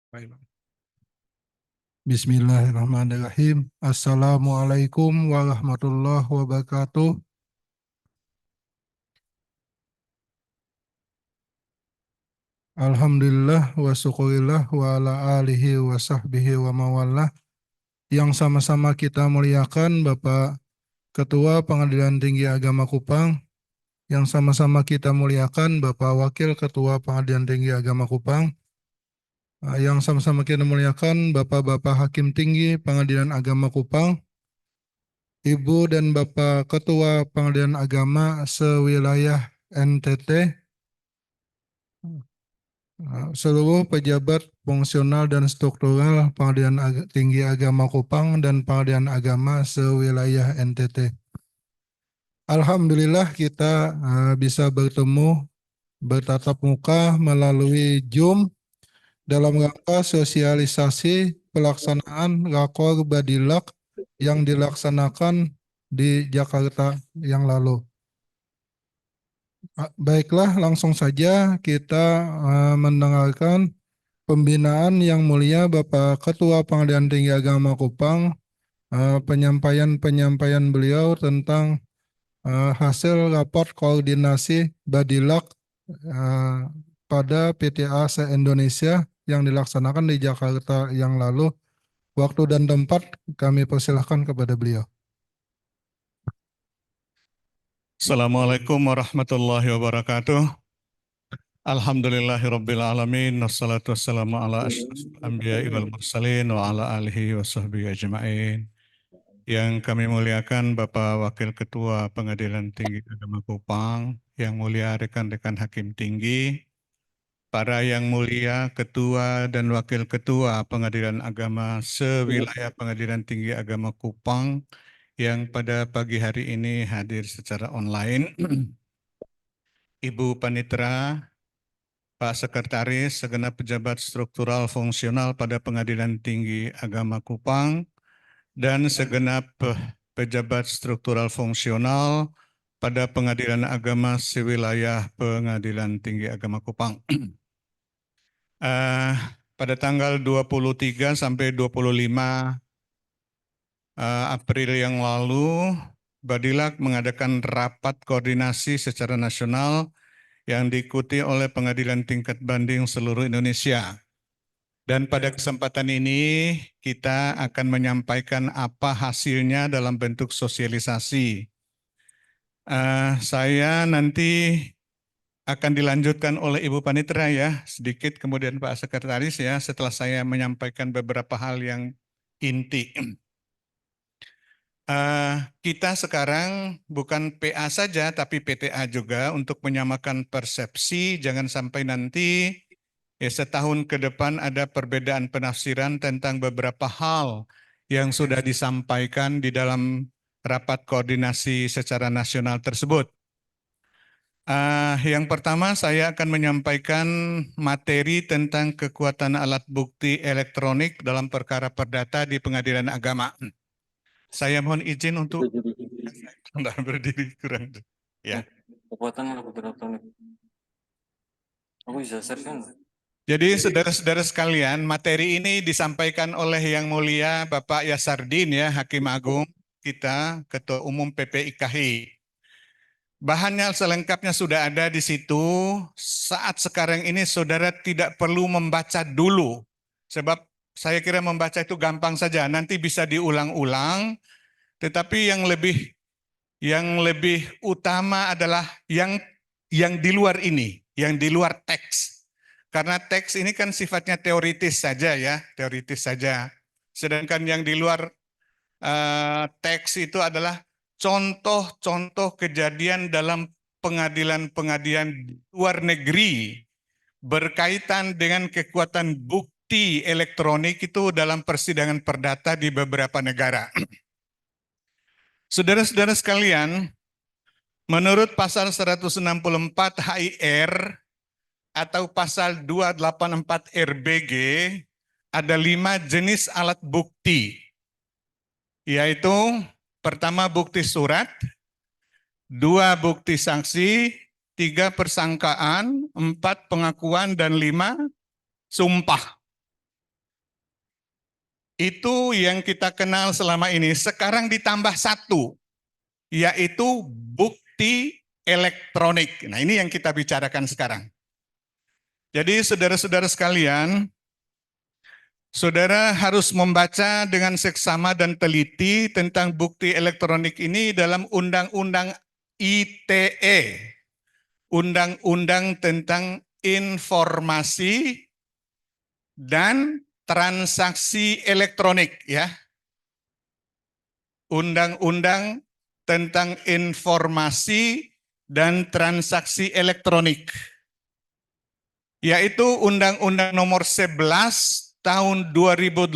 Baik, Bang. Bismillahirrahmanirrahim. Assalamualaikum warahmatullahi wabarakatuh. Alhamdulillah wa syukurillah wa ala alihi wa sahbihi wa mawalah. Yang sama-sama kita muliakan Bapak Ketua Pengadilan Tinggi Agama Kupang. Yang sama-sama kita muliakan Bapak Wakil Ketua Pengadilan Tinggi Agama Kupang. Yang sama-sama kita muliakan Bapak-Bapak Hakim Tinggi Pengadilan Agama Kupang. Ibu dan Bapak Ketua Pengadilan Agama sewilayah NTT, seluruh pejabat fungsional dan struktural Pengadilan Tinggi Agama Kupang dan Pengadilan Agama sewilayah NTT. Alhamdulillah kita bisa bertemu bertatap muka melalui Zoom dalam rangka sosialisasi pelaksanaan Rakor Badilak yang dilaksanakan di Jakarta yang lalu. Baiklah, langsung saja kita mendengarkan pembinaan yang mulia Bapak Ketua Pengadilan Tinggi Agama Kupang, penyampaian beliau tentang hasil raport koordinasi Badilak pada PTA se-Indonesia yang dilaksanakan di Jakarta yang lalu. Waktu dan tempat kami persilahkan kepada beliau. Assalamualaikum warahmatullahi wabarakatuh. Alhamdulillahirabbil alamin wassalatu wassalamu ala asyrofil anbiya'i wal mursalin wa ala alihi wa sahbihi ajma'in. Yang kami muliakan Bapak Wakil Ketua Pengadilan Tinggi Agama Kupang, yang mulia rekan-rekan hakim tinggi, para yang mulia Ketua dan Wakil Ketua Pengadilan Agama sewilayah Pengadilan Tinggi Agama Kupang yang pada pagi hari ini hadir secara online, Ibu Panitera, Pak Sekretaris, segenap pejabat struktural fungsional pada Pengadilan Tinggi Agama Kupang, dan segenap pejabat struktural fungsional pada Pengadilan Agama sewilayah Pengadilan Tinggi Agama Kupang. Pada tanggal 23 sampai 25 April yang lalu, Badilak mengadakan rapat koordinasi secara nasional yang diikuti oleh pengadilan tingkat banding seluruh Indonesia. Dan pada kesempatan ini kita akan menyampaikan apa hasilnya dalam bentuk sosialisasi. Saya nanti akan dilanjutkan oleh Ibu Panitera ya, sedikit kemudian Pak Sekretaris ya, setelah saya menyampaikan beberapa hal yang inti. Kita sekarang bukan PA saja, tapi PTA juga untuk menyamakan persepsi, jangan sampai nanti ya setahun ke depan ada perbedaan penafsiran tentang beberapa hal yang sudah disampaikan di dalam rapat koordinasi secara nasional tersebut. Yang pertama saya akan menyampaikan materi tentang kekuatan alat bukti elektronik dalam perkara perdata di Pengadilan Agama. Saya mohon izin untuk berdiri kurang. Ya. Kekuatan alat bukti elektronik. Aku bisa share kan? Jadi saudara-saudara sekalian, materi ini disampaikan oleh Yang Mulia Bapak Yasardin ya, Hakim Agung kita, Ketua Umum PPIKHI. Bahannya selengkapnya sudah ada di situ. Saat sekarang ini saudara tidak perlu membaca dulu. Sebab saya kira membaca itu gampang saja, nanti bisa diulang-ulang. Tetapi yang lebih utama adalah yang di luar ini, yang di luar teks. Karena teks ini kan sifatnya teoritis saja ya, teoritis saja. Sedangkan yang di luar teks itu adalah contoh-contoh kejadian dalam pengadilan-pengadilan luar negeri berkaitan dengan kekuatan bukti elektronik itu dalam persidangan perdata di beberapa negara. Saudara-saudara sekalian, menurut pasal 164 HIR atau pasal 284 RBG, ada 5 jenis alat bukti, yaitu pertama bukti surat, 2 bukti saksi, 3 persangkaan, 4 pengakuan, dan 5 sumpah. Itu yang kita kenal selama ini. Sekarang ditambah satu, yaitu bukti elektronik. Nah, ini yang kita bicarakan sekarang. Jadi saudara-saudara sekalian, saudara harus membaca dengan seksama dan teliti tentang bukti elektronik ini dalam Undang-Undang ITE, Undang-Undang tentang Informasi dan Transaksi Elektronik, ya. Undang-Undang tentang Informasi dan Transaksi Elektronik, yaitu Undang-Undang Nomor 11 tahun 2008,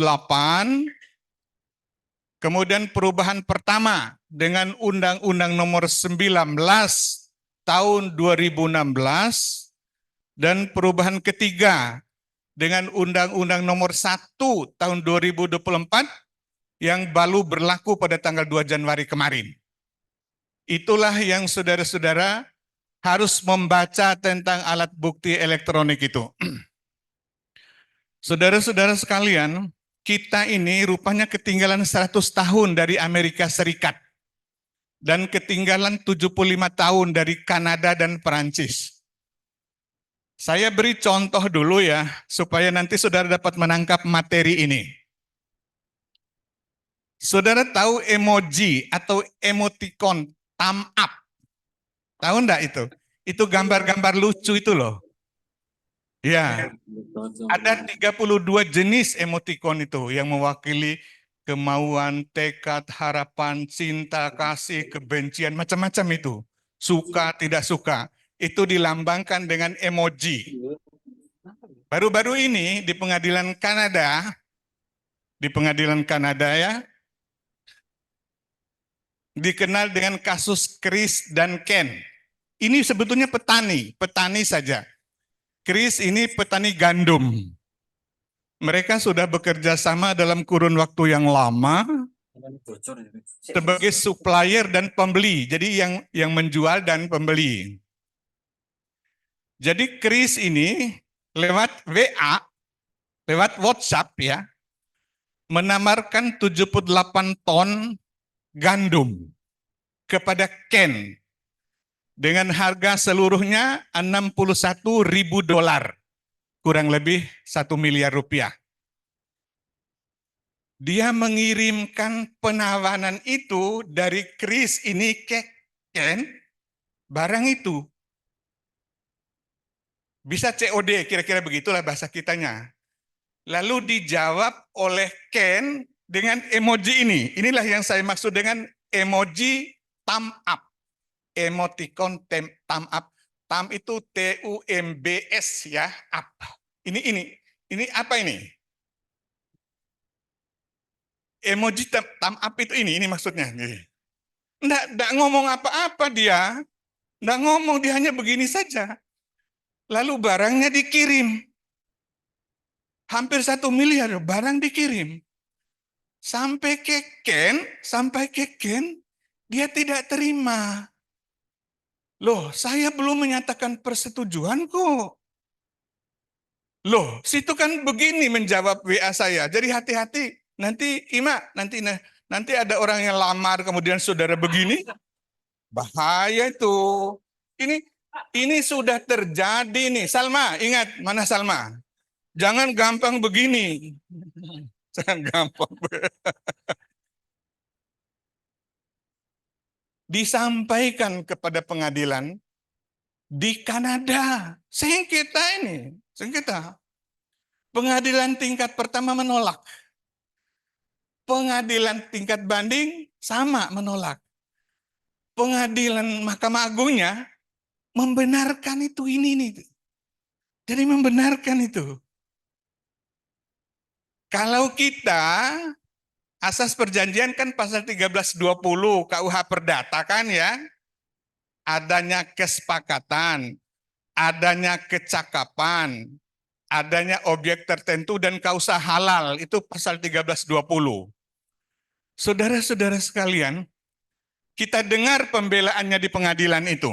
kemudian perubahan pertama dengan Undang-Undang Nomor 19 tahun 2016, dan perubahan ketiga dengan Undang-Undang Nomor 1 tahun 2024 yang baru berlaku pada tanggal 2 Januari kemarin. Itulah yang saudara-saudara harus membaca tentang alat bukti elektronik itu. Saudara-saudara sekalian, kita ini rupanya ketinggalan 100 tahun dari Amerika Serikat dan ketinggalan 75 tahun dari Kanada dan Perancis. Saya beri contoh dulu ya, supaya nanti saudara dapat menangkap materi ini. Saudara tahu emoji atau emoticon thumb up? Tahu enggak itu? Itu gambar-gambar lucu itu loh. Ya, ada 32 jenis emoticon itu yang mewakili kemauan, tekad, harapan, cinta, kasih, kebencian, macam-macam itu. Suka, tidak suka. Itu dilambangkan dengan emoji. Baru-baru ini di pengadilan Kanada ya, dikenal dengan kasus Chris dan Ken. Ini sebetulnya petani saja. Chris ini petani gandum. Mereka sudah bekerja sama dalam kurun waktu yang lama sebagai supplier dan pembeli. Jadi yang menjual dan pembeli. Jadi Chris ini lewat WA, lewat WhatsApp ya, menawarkan 78 ton gandum kepada Ken dengan harga seluruhnya $61.000, kurang lebih 1 miliar rupiah. Dia mengirimkan penawaran itu dari Chris ini ke Ken, barang itu. Bisa COD, kira-kira begitulah bahasa kitanya. Lalu dijawab oleh Ken dengan emoji ini. Inilah yang saya maksud dengan emoji thumb up. Emoticon thumb up. Thumb itu TUMBS ya, up. Ini apa ini? Emoji thumb up itu ini maksudnya. Nggak ngomong apa-apa dia. Nggak ngomong, dia hanya begini saja. Lalu barangnya dikirim. Hampir 1 miliar barang dikirim. Sampai ke Ken, dia tidak terima. Loh, saya belum menyatakan persetujuan kok. Loh, situ kan begini menjawab WA saya. Jadi hati-hati. Nanti nanti ada orang yang lamar kemudian saudara begini. Bahaya itu. Ini sudah terjadi nih. Salma, ingat, mana Salma? Jangan gampang begini. Jangan gampang. Disampaikan kepada pengadilan di Kanada. Sengketa. Pengadilan tingkat pertama menolak. Pengadilan tingkat banding sama menolak. Pengadilan Mahkamah Agungnya membenarkan itu ini. Jadi membenarkan itu. Kalau kita asas perjanjian kan pasal 1320 KUH Perdata kan ya. Adanya kesepakatan, adanya kecakapan, adanya objek tertentu dan kausa halal, itu pasal 1320. Saudara-saudara sekalian, kita dengar pembelaannya di pengadilan itu.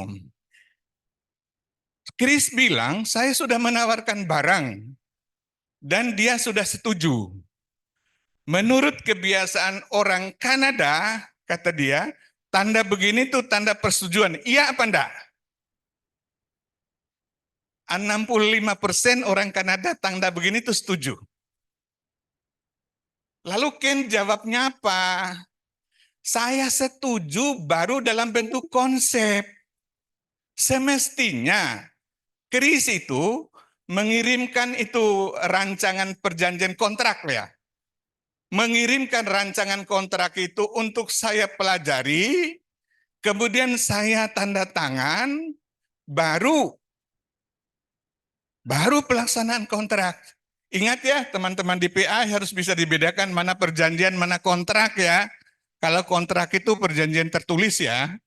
Chris bilang, saya sudah menawarkan barang dan dia sudah setuju. Menurut kebiasaan orang Kanada, kata dia, tanda begini tuh tanda persetujuan. Iya apa enggak? 65% orang Kanada tanda begini tuh setuju. Lalu Ken jawabnya apa? Saya setuju baru dalam bentuk konsep. Semestinya Kris itu mengirimkan itu rancangan perjanjian kontrak ya. Mengirimkan rancangan kontrak itu untuk saya pelajari, kemudian saya tanda tangan, baru pelaksanaan kontrak. Ingat ya teman-teman di PA harus bisa dibedakan mana perjanjian, mana kontrak ya. Kalau kontrak itu perjanjian tertulis ya.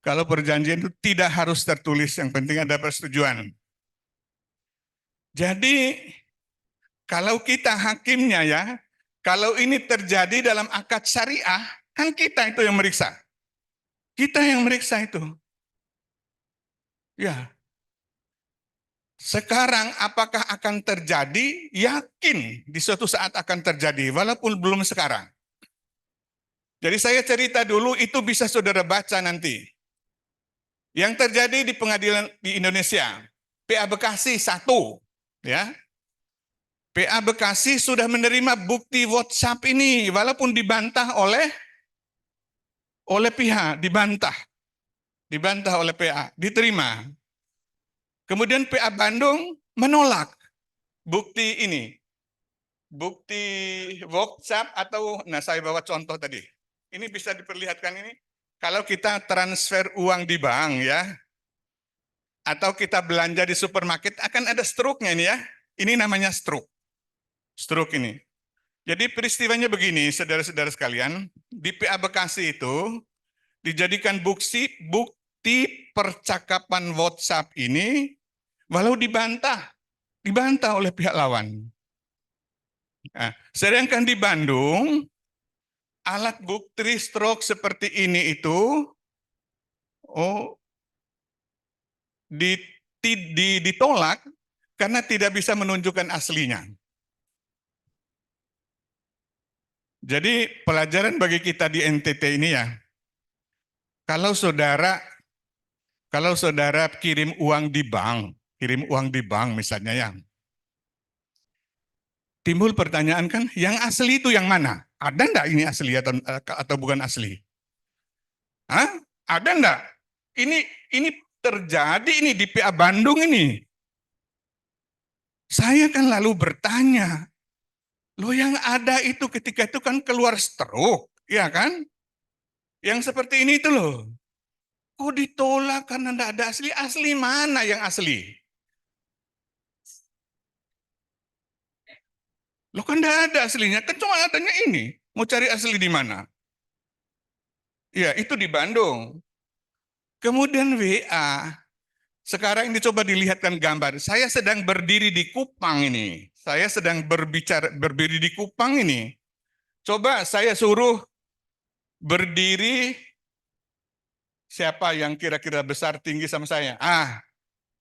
Kalau perjanjian itu tidak harus tertulis, yang penting ada persetujuan. Jadi kalau kita hakimnya ya, kalau ini terjadi dalam akad syariah, kan kita itu yang meriksa. Kita yang meriksa itu. Ya. Sekarang apakah akan terjadi? Yakin di suatu saat akan terjadi, walaupun belum sekarang. Jadi saya cerita dulu, itu bisa saudara baca nanti. Yang terjadi di pengadilan di Indonesia, PA Bekasi 1, ya. PA Bekasi sudah menerima bukti WhatsApp ini, walaupun dibantah oleh pihak, dibantah oleh PA, diterima. Kemudian PA Bandung menolak bukti ini. Bukti WhatsApp atau, nah saya bawa contoh tadi. Ini bisa diperlihatkan ini. Kalau kita transfer uang di bank ya, atau kita belanja di supermarket, akan ada stroke-nya ini ya. Ini namanya stroke. Stroke ini. Jadi peristiwanya begini, saudara-saudara sekalian. Di PA Bekasi itu dijadikan bukti percakapan WhatsApp ini, walau dibantah oleh pihak lawan. Nah, sedangkan di Bandung, alat bukti stroke seperti ini itu ditolak karena tidak bisa menunjukkan aslinya. Jadi pelajaran bagi kita di NTT ini ya, kalau saudara kirim uang di bank misalnya ya, timbul pertanyaan kan, yang asli itu yang mana? Ada enggak ini asli atau bukan asli? Hah? Ada enggak? Ini terjadi ini di PA Bandung ini. Saya kan lalu bertanya, loh yang ada itu ketika itu kan keluar stroke, ya kan? Yang seperti ini itu loh. Kok ditolak karena enggak ada asli? Asli mana yang asli? Loh kan enggak ada aslinya, kan cuma adanya ini. Mau cari asli di mana? Ya, itu di Bandung. Kemudian WA. Sekarang ini coba dilihatkan gambar. Saya sedang berdiri di Kupang ini. Saya sedang berdiri di Kupang ini. Coba saya suruh berdiri, siapa yang kira-kira besar tinggi sama saya?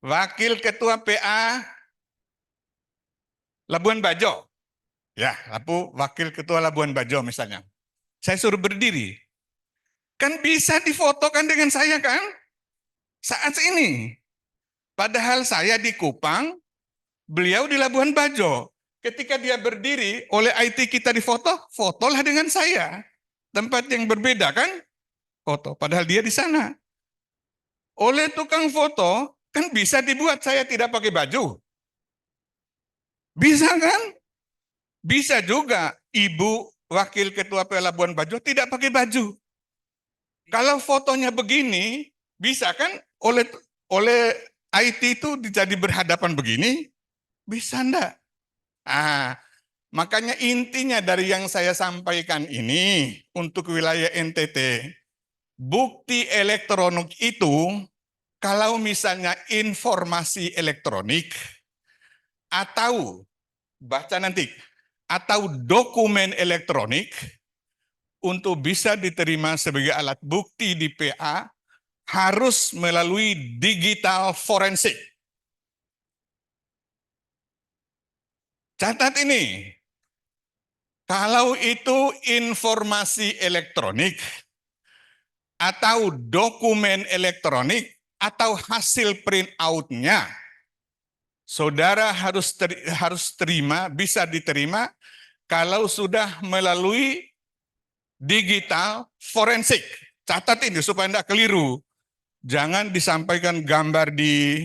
Wakil Ketua PA Labuan Bajo. Ya, Wakil Ketua Labuan Bajo misalnya. Saya suruh berdiri. Kan bisa difotokan dengan saya kan? Saat ini. Padahal saya di Kupang, beliau di Labuan Bajo. Ketika dia berdiri, oleh IT kita difoto, fotolah dengan saya. Tempat yang berbeda kan? Foto. Padahal dia di sana. Oleh tukang foto, kan bisa dibuat saya tidak pakai baju. Bisa kan? Bisa juga Ibu Wakil Ketua PA Labuan Bajo tidak pakai baju. Kalau fotonya begini, bisa kan oleh IT itu jadi berhadapan begini? Bisa enggak? Makanya intinya dari yang saya sampaikan ini untuk wilayah NTT, bukti elektronik itu kalau misalnya informasi elektronik atau baca nanti atau dokumen elektronik untuk bisa diterima sebagai alat bukti di PA harus melalui digital forensik. Catat ini. Kalau itu informasi elektronik atau dokumen elektronik atau hasil print out-nya, saudara harus terima, bisa diterima kalau sudah melalui digital forensik. Catat ini supaya tidak keliru. Jangan disampaikan gambar di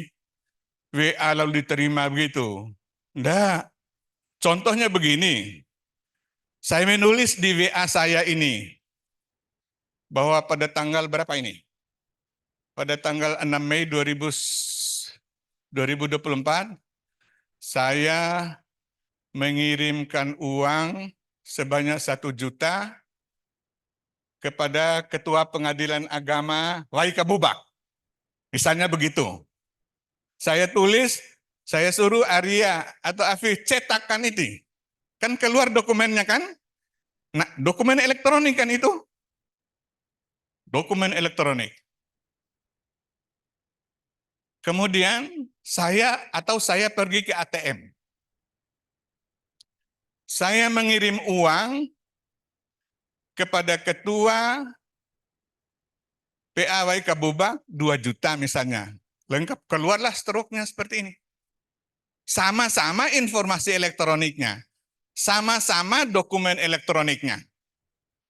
WA lalu diterima begitu. Enggak. Contohnya begini. Saya menulis di WA saya ini bahwa pada tanggal berapa ini? Pada tanggal 6 Mei 2024 saya mengirimkan uang sebanyak 1 juta kepada Ketua Pengadilan Agama Waika Bubak. Misalnya begitu. Saya tulis, saya suruh Arya atau Afif cetakkan itu. Kan keluar dokumennya kan? Nah, dokumen elektronik kan itu? Dokumen elektronik. Kemudian saya pergi ke ATM. Saya mengirim uang kepada Ketua PAWai Kabubak 2 juta misalnya. Lengkap, keluarlah struknya seperti ini. Sama-sama informasi elektroniknya. Sama-sama dokumen elektroniknya.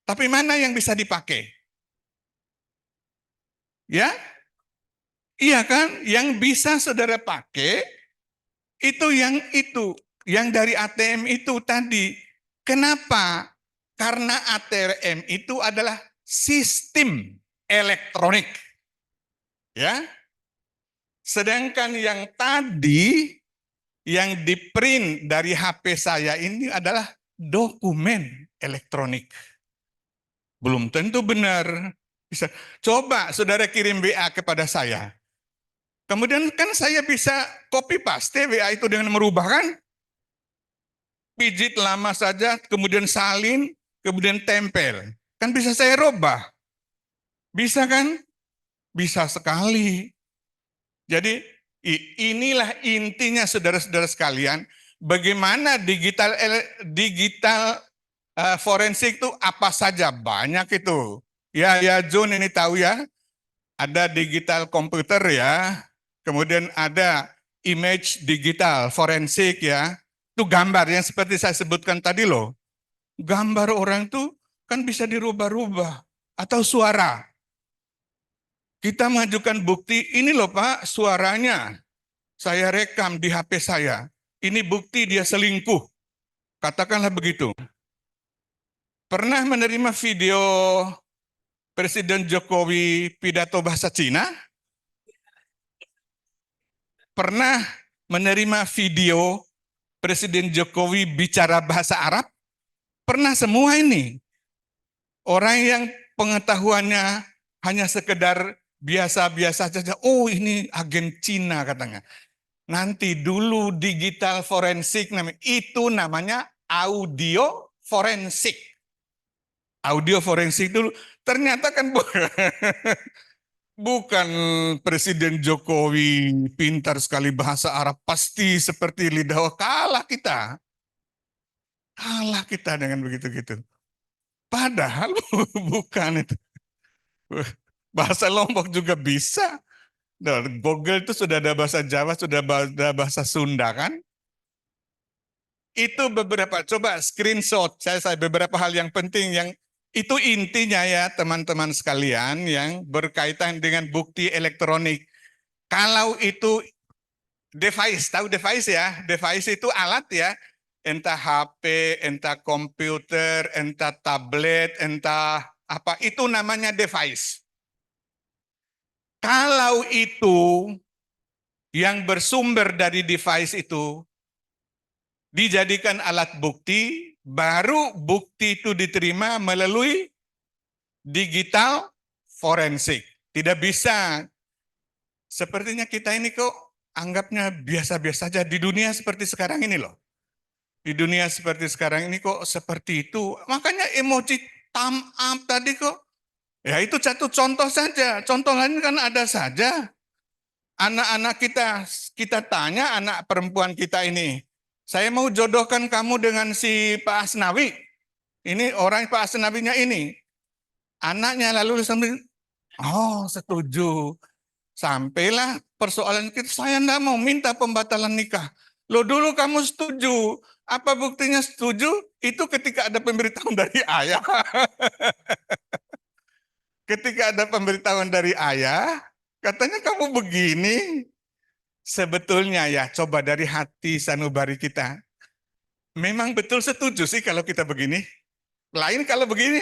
Tapi mana yang bisa dipakai? Ya? Iya kan? Yang bisa saudara pakai itu, yang dari ATM itu tadi. Kenapa? Karena ATM itu adalah sistem elektronik. Ya. Sedangkan yang tadi yang di-print dari HP saya ini adalah dokumen elektronik. Belum tentu benar. Bisa. Coba saudara kirim WA kepada saya. Kemudian kan saya bisa copy paste WA itu dengan merubah kan? Pijit lama saja, kemudian salin, kemudian tempel. Kan bisa saya rubah. Bisa kan? Bisa sekali. Jadi inilah intinya saudara-saudara sekalian, bagaimana digital forensik itu apa saja, banyak itu. Ya Jun ini tahu ya, ada digital komputer ya, kemudian ada image digital forensik ya, itu gambar yang seperti saya sebutkan tadi loh. Gambar orang tuh kan bisa dirubah-rubah, atau suara. Kita mengajukan bukti, ini loh Pak suaranya, saya rekam di HP saya. Ini bukti dia selingkuh. Katakanlah begitu. Pernah menerima video Presiden Jokowi pidato bahasa Cina? Pernah menerima video Presiden Jokowi bicara bahasa Arab? Pernah semua ini. Orang yang pengetahuannya hanya sekedar biasa-biasa saja. Oh ini agen Cina katanya. Nanti dulu digital forensik itu namanya audio forensik. Audio forensik dulu ternyata kan bukan Presiden Jokowi pintar sekali bahasa Arab, pasti seperti lidah kalah kita. Kalah kita dengan begitu-gitu. Padahal bukan itu. Bahasa Lombok juga bisa. Dan Google itu sudah ada bahasa Jawa, sudah ada bahasa Sunda kan? Itu beberapa, coba screenshot saya beberapa hal yang penting yang itu intinya ya teman-teman sekalian yang berkaitan dengan bukti elektronik. Kalau itu device, tahu device ya? Device itu alat ya, entah HP, entah komputer, entah tablet, entah apa, itu namanya device. Kalau itu yang bersumber dari device itu dijadikan alat bukti, baru bukti itu diterima melalui digital forensik. Tidak bisa. Sepertinya kita ini kok anggapnya biasa-biasa saja di dunia seperti sekarang ini loh. Di dunia seperti sekarang ini kok seperti itu. Makanya emoji thumb up tadi kok. Ya itu satu contoh saja. Contoh lain kan ada saja. Anak-anak kita tanya anak perempuan kita ini. Saya mau jodohkan kamu dengan si Pak Asnawi. Ini orang Pak Asnabinya ini. Anaknya lalu sambil, oh setuju. Sampailah persoalan kita, saya enggak mau minta pembatalan nikah. Lo dulu kamu setuju. Apa buktinya setuju? Itu ketika ada pemberitahuan dari ayah. Ketika ada pemberitahuan dari ayah, katanya kamu begini. Sebetulnya ya, coba dari hati sanubari kita. Memang betul setuju sih kalau kita begini. Lain kalau begini.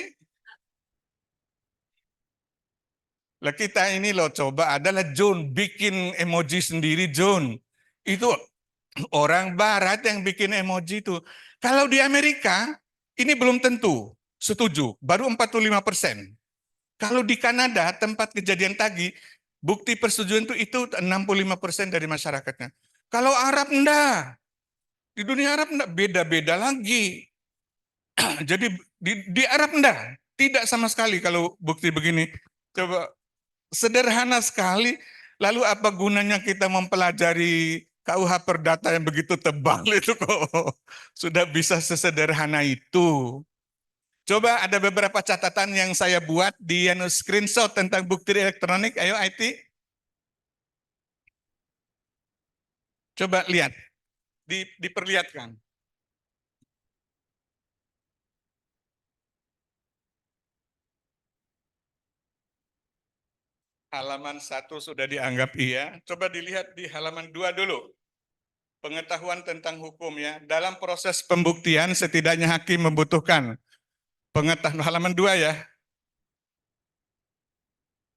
Lah kita ini loh coba adalah John bikin emoji sendiri John. Itu orang barat yang bikin emoji itu. Kalau di Amerika ini belum tentu setuju, baru 45%. Kalau di Kanada tempat kejadian tadi bukti persetujuan itu 65% dari masyarakatnya. Kalau Arab enggak. Di dunia Arab enggak, beda-beda lagi. Jadi di Arab enggak, tidak sama sekali kalau bukti begini. Coba sederhana sekali. Lalu apa gunanya kita mempelajari KUH Perdata yang begitu tebal itu kok sudah bisa sesederhana itu. Coba ada beberapa catatan yang saya buat di screenshot tentang bukti elektronik. Ayo IT. Coba lihat, diperlihatkan. Halaman 1 sudah dianggap iya. Coba dilihat di halaman 2 dulu. Pengetahuan tentang hukum ya. Dalam proses pembuktian setidaknya hakim membutuhkan pengetahuan, halaman 2 ya.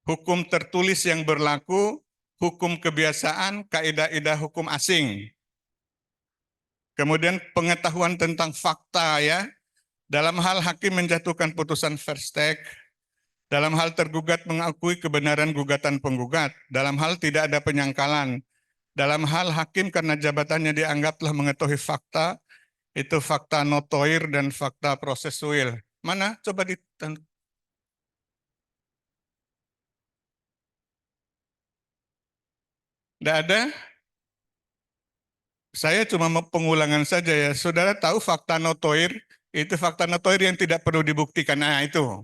Hukum tertulis yang berlaku, hukum kebiasaan, kaidah-kaidah hukum asing. Kemudian pengetahuan tentang fakta ya. Dalam hal hakim menjatuhkan putusan verstek, dalam hal tergugat mengakui kebenaran gugatan penggugat, dalam hal tidak ada penyangkalan, dalam hal hakim karena jabatannya dianggap telah mengetahui fakta, itu fakta notoir dan fakta prosesuil. Mana? Coba tidak ada? Saya cuma pengulangan saja ya. Saudara tahu fakta notoir? Itu fakta notoir yang tidak perlu dibuktikan. Nah itu.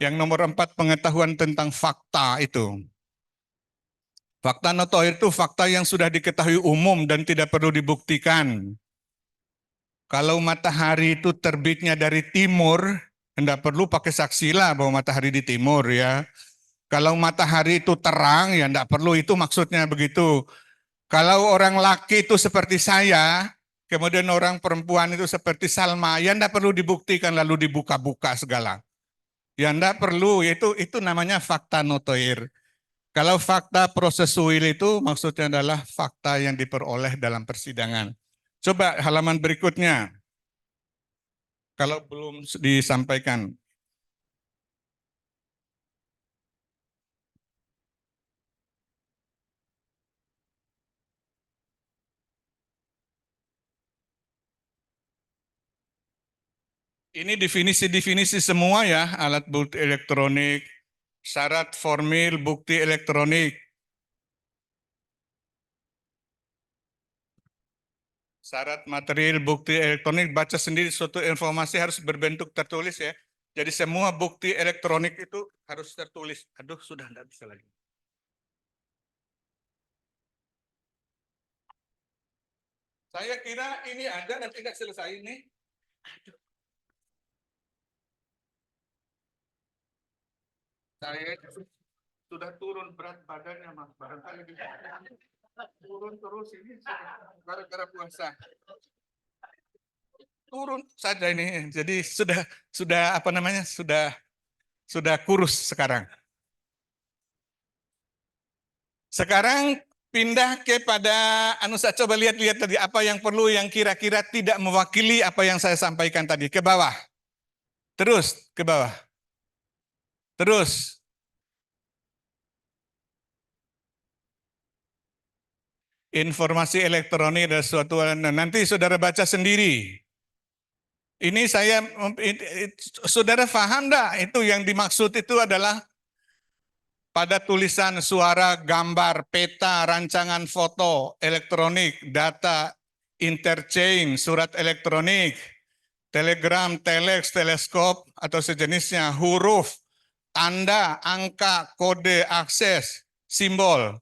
Yang nomor 4 pengetahuan tentang fakta itu. Fakta notoir itu fakta yang sudah diketahui umum dan tidak perlu dibuktikan. Kalau matahari itu terbitnya dari timur, tidak perlu pakai saksi lah bahwa matahari di timur ya. Kalau matahari itu terang, ya tidak perlu, itu maksudnya begitu. Kalau orang laki itu seperti saya, kemudian orang perempuan itu seperti Salma, ya tidak perlu dibuktikan lalu dibuka-buka segala. Ya tidak perlu, itu namanya fakta notoir. Kalau fakta prosesuil itu maksudnya adalah fakta yang diperoleh dalam persidangan. Coba halaman berikutnya. Kalau belum disampaikan. Ini definisi-definisi semua ya, alat bukti elektronik, syarat formil bukti elektronik. Syarat material bukti elektronik, baca sendiri suatu informasi harus berbentuk tertulis ya. Jadi semua bukti elektronik itu harus tertulis. Aduh, sudah tidak bisa lagi. Saya kira ini ada dan tidak selesai ini. Aduh. Saya sudah turun berat badannya, Mas. Barangkali turun terus ini gara-gara puasa. Turun saja ini. Jadi sudah apa namanya? Sudah kurus sekarang. Sekarang pindah kepada saya coba lihat-lihat tadi apa yang perlu yang kira-kira tidak mewakili apa yang saya sampaikan tadi, ke bawah. Terus ke bawah. Terus informasi elektronik dan suatu nanti saudara baca sendiri. Ini saudara paham enggak itu yang dimaksud itu adalah pada tulisan suara, gambar, peta, rancangan foto, elektronik, data, interchain, surat elektronik, telegram, telex, teleskop, atau sejenisnya, huruf, tanda, angka, kode, akses, simbol,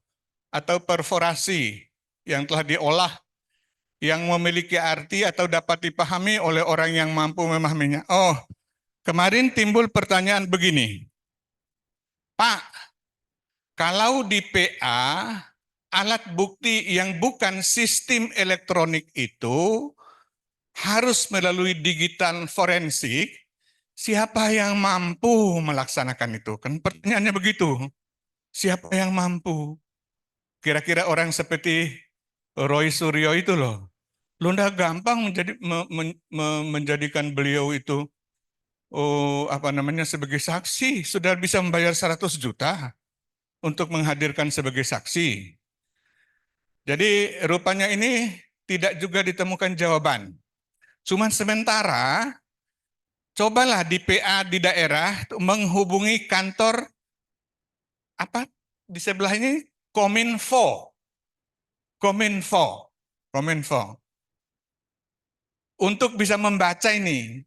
atau perforasi yang telah diolah, yang memiliki arti atau dapat dipahami oleh orang yang mampu memahaminya. Oh, kemarin timbul pertanyaan begini, Pak, kalau di PA, alat bukti yang bukan sistem elektronik itu harus melalui digital forensik, siapa yang mampu melaksanakan itu? Kan pertanyaannya begitu. Siapa yang mampu? Kira-kira orang seperti Roy Suryo itu loh. Lu ndak gampang menjadikan beliau itu sebagai saksi, sudah bisa membayar 100 juta untuk menghadirkan sebagai saksi. Jadi rupanya ini tidak juga ditemukan jawaban. Cuman sementara cobalah di PA di daerah menghubungi kantor apa di sebelah ini Kominfo untuk bisa membaca ini.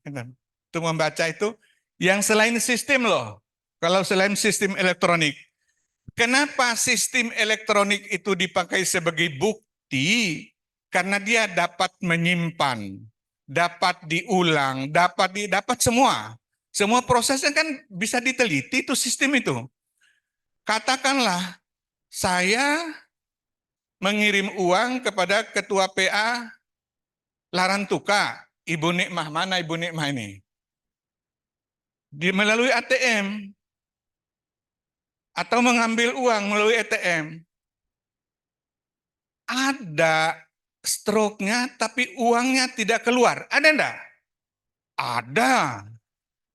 Untuk membaca itu yang selain sistem loh. Kalau selain sistem elektronik. Kenapa sistem elektronik itu dipakai sebagai bukti? Karena dia dapat menyimpan, dapat diulang, dapat semua. Semua prosesnya kan bisa diteliti itu sistem itu. Katakanlah saya mengirim uang kepada ketua PA Larantuka, Ibu Nikmah, mana Ibu Nikmah ini? Melalui ATM atau mengambil uang melalui ATM. Ada stroke-nya tapi uangnya tidak keluar. Ada enggak? Ada.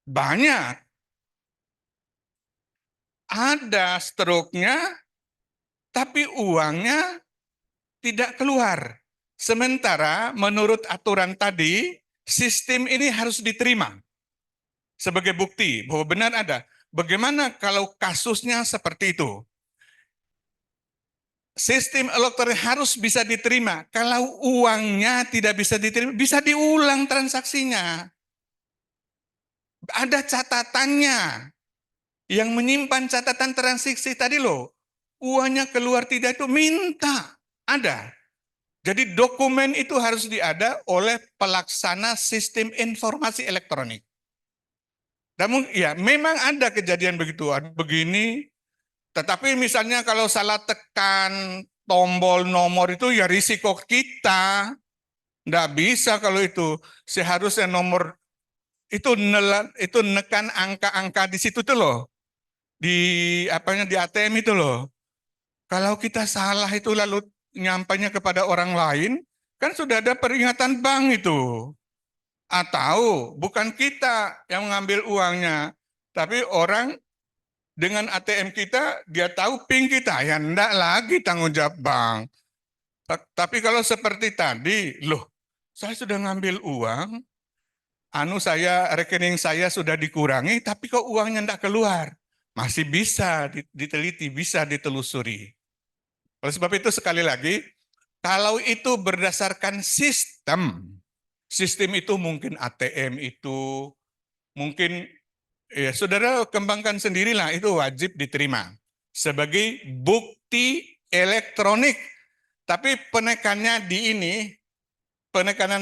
Banyak. Ada stroke-nya tapi uangnya tidak keluar. Sementara menurut aturan tadi, sistem ini harus diterima sebagai bukti bahwa benar ada. Bagaimana kalau kasusnya seperti itu? Sistem elektronik harus bisa diterima. Kalau uangnya tidak bisa diterima, bisa diulang transaksinya. Ada catatannya. Yang menyimpan catatan transaksi tadi loh. Uangnya keluar tidak itu minta. Ada. Jadi dokumen itu harus diada oleh pelaksana sistem informasi elektronik. Namun ya memang ada kejadian begitu. Begini, tetapi misalnya kalau salah tekan tombol nomor itu ya risiko kita. Nggak bisa kalau itu. Seharusnya nomor itu nekan angka-angka di situ tuh loh. Di di ATM itu loh. Kalau kita salah itu lalu nyampainya kepada orang lain, kan sudah ada peringatan bank itu. Atau bukan kita yang mengambil uangnya, tapi orang dengan ATM kita, dia tahu PIN kita, ya enggak lagi tanggung jawab bank. Tapi kalau seperti tadi, loh, saya sudah ngambil uang, rekening saya sudah dikurangi, tapi kok uangnya enggak keluar. Masih bisa diteliti, bisa ditelusuri. Oleh sebab itu sekali lagi, kalau itu berdasarkan sistem itu mungkin ATM itu, mungkin ya, saudara kembangkan sendirilah, itu wajib diterima sebagai bukti elektronik. Tapi penekanan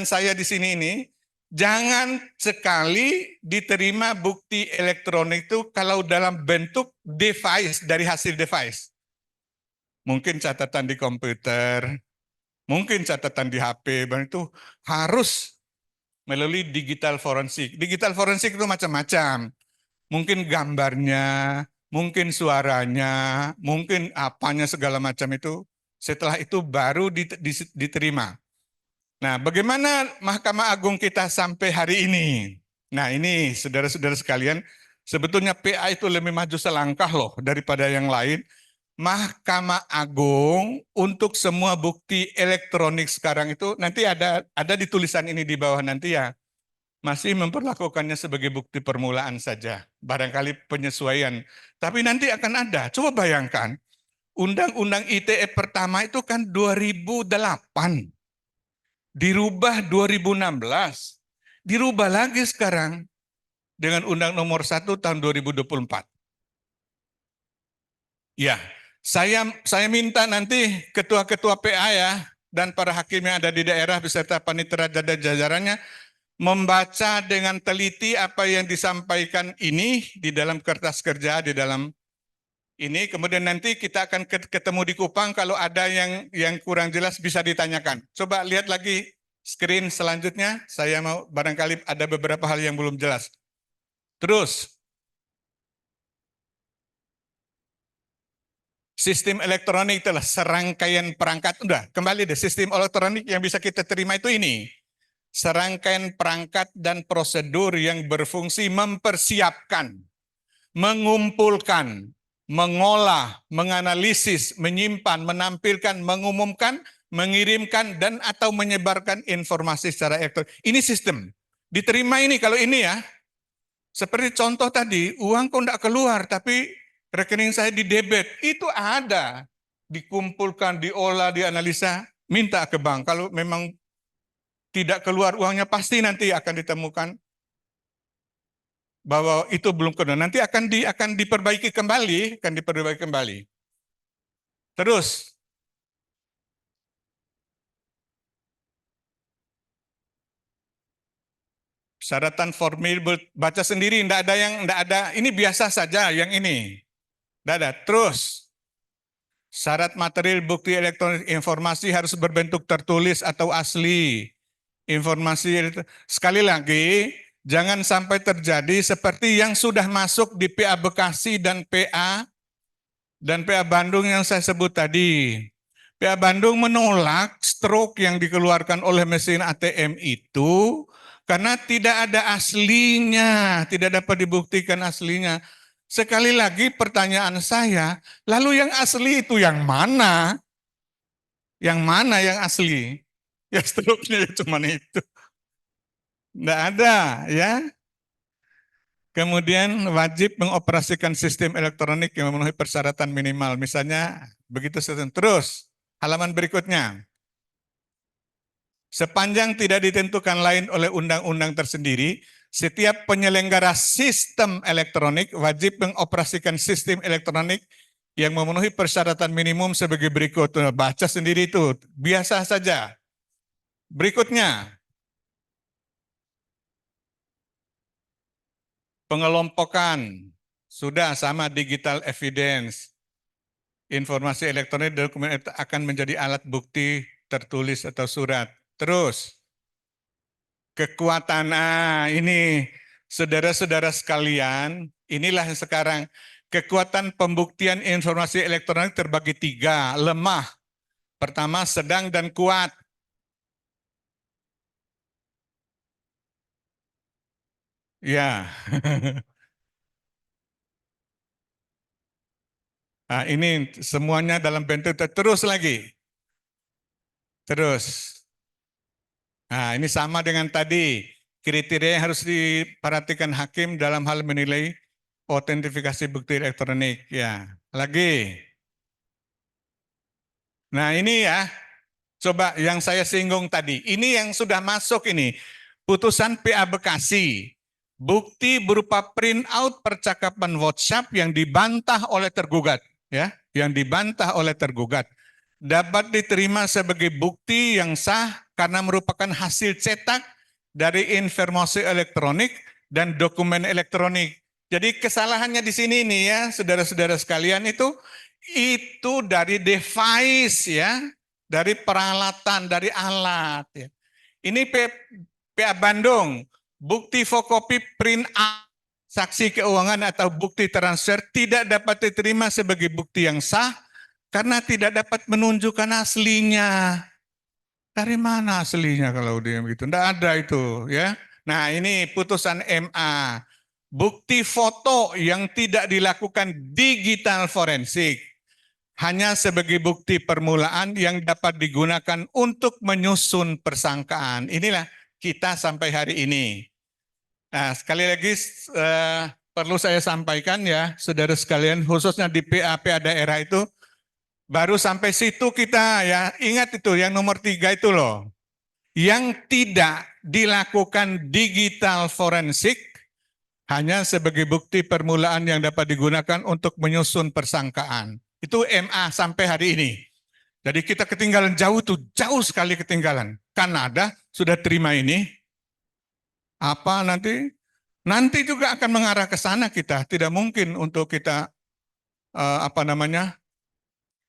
saya di sini ini, jangan sekali diterima bukti elektronik itu kalau dalam bentuk device, dari hasil device. Mungkin catatan di komputer, mungkin catatan di HP, itu harus melalui digital forensik. Digital forensik itu macam-macam. Mungkin gambarnya, mungkin suaranya, mungkin apanya segala macam itu. Setelah itu baru diterima. Nah, bagaimana Mahkamah Agung kita sampai hari ini? Nah, ini saudara-saudara sekalian, sebetulnya PA itu lebih maju selangkah loh daripada yang lain. Mahkamah Agung untuk semua bukti elektronik sekarang itu nanti ada di tulisan ini di bawah nanti ya. Masih memperlakukannya sebagai bukti permulaan saja, barangkali penyesuaian. Tapi nanti akan ada. Coba bayangkan, Undang-Undang ITE pertama itu kan 2008, dirubah 2016. dirubah lagi sekarang dengan Undang Nomor 1 tahun 2024. Ya, saya minta nanti ketua-ketua PA ya dan para hakim yang ada di daerah beserta panitera dan jajarannya membaca dengan teliti apa yang disampaikan ini di dalam kertas kerja, di dalam ini. Kemudian nanti kita akan ketemu di Kupang, kalau ada yang kurang jelas bisa ditanyakan. Coba lihat lagi screen selanjutnya, saya mau barangkali ada beberapa hal yang belum jelas. Terus, sistem elektronik itulah serangkaian perangkat. Udah, kembali deh, sistem elektronik yang bisa kita terima itu ini. Serangkaian perangkat dan prosedur yang berfungsi mempersiapkan, mengumpulkan, mengolah, menganalisis, menyimpan, menampilkan, mengumumkan, mengirimkan, dan atau menyebarkan informasi secara elektronik. Ini sistem. Diterima ini kalau ini ya. Seperti contoh tadi, uang kok enggak keluar, tapi rekening saya di debit. Itu ada. Dikumpulkan, diolah, dianalisa, minta ke bank. Kalau memang tidak keluar uangnya, pasti nanti akan ditemukan bahwa itu belum keluar. Nanti akan diperbaiki kembali, Terus, syaratan formil baca sendiri, enggak ada. Ini biasa saja yang ini. Enggak ada. Terus, syarat material bukti elektronik informasi harus berbentuk tertulis atau asli. Informasi sekali lagi, jangan sampai terjadi seperti yang sudah masuk di PA Bekasi dan PA Bandung yang saya sebut tadi. PA Bandung menolak stroke yang dikeluarkan oleh mesin ATM itu karena tidak ada aslinya, tidak dapat dibuktikan aslinya. Sekali lagi pertanyaan saya, lalu yang asli itu yang mana? Yang mana yang asli? Ya stroke-nya cuma itu. Tidak ada ya. Kemudian wajib mengoperasikan sistem elektronik yang memenuhi persyaratan minimal. Misalnya begitu sistem. Terus halaman berikutnya. Sepanjang tidak ditentukan lain oleh undang-undang tersendiri, setiap penyelenggara sistem elektronik wajib mengoperasikan sistem elektronik yang memenuhi persyaratan minimum sebagai berikut. Baca sendiri itu, biasa saja. Berikutnya, pengelompokan, sudah sama digital evidence. Informasi elektronik dokumen akan menjadi alat bukti tertulis atau surat. Terus, kekuatan, ini saudara-saudara sekalian, inilah yang sekarang kekuatan pembuktian informasi elektronik terbagi 3, lemah. Pertama, sedang dan kuat. Ya. Nah, ini semuanya dalam bentuk terus lagi. Terus. Nah, ini sama dengan tadi. Kriteria yang harus diperhatikan hakim dalam hal menilai autentifikasi bukti elektronik. Ya, lagi. Nah, ini ya. Coba yang saya singgung tadi. Ini yang sudah masuk ini. Putusan PA Bekasi. Bukti berupa print out percakapan WhatsApp yang dibantah oleh tergugat. Ya, yang dibantah oleh tergugat. Dapat diterima sebagai bukti yang sah karena merupakan hasil cetak dari informasi elektronik dan dokumen elektronik. Jadi kesalahannya di sini nih ya, saudara-saudara sekalian, itu dari device ya, dari peralatan, dari alat ya. Ini PA Bandung, bukti fotokopi print out saksi keuangan atau bukti transfer tidak dapat diterima sebagai bukti yang sah karena tidak dapat menunjukkan aslinya. Dari mana aslinya kalau dia begitu? Tidak ada itu ya. Nah, ini putusan MA. Bukti foto yang tidak dilakukan digital forensik hanya sebagai bukti permulaan yang dapat digunakan untuk menyusun persangkaan. Inilah kita sampai hari ini. Nah, sekali lagi perlu saya sampaikan ya, saudara sekalian, khususnya di PA daerah itu, baru sampai situ kita ya, ingat itu yang nomor 3 itu loh. Yang tidak dilakukan digital forensik hanya sebagai bukti permulaan yang dapat digunakan untuk menyusun persangkaan. Itu MA sampai hari ini. Jadi kita ketinggalan jauh tuh, jauh sekali ketinggalan. Kanada sudah terima ini. Apa nanti? Nanti juga akan mengarah ke sana kita. Tidak mungkin untuk kita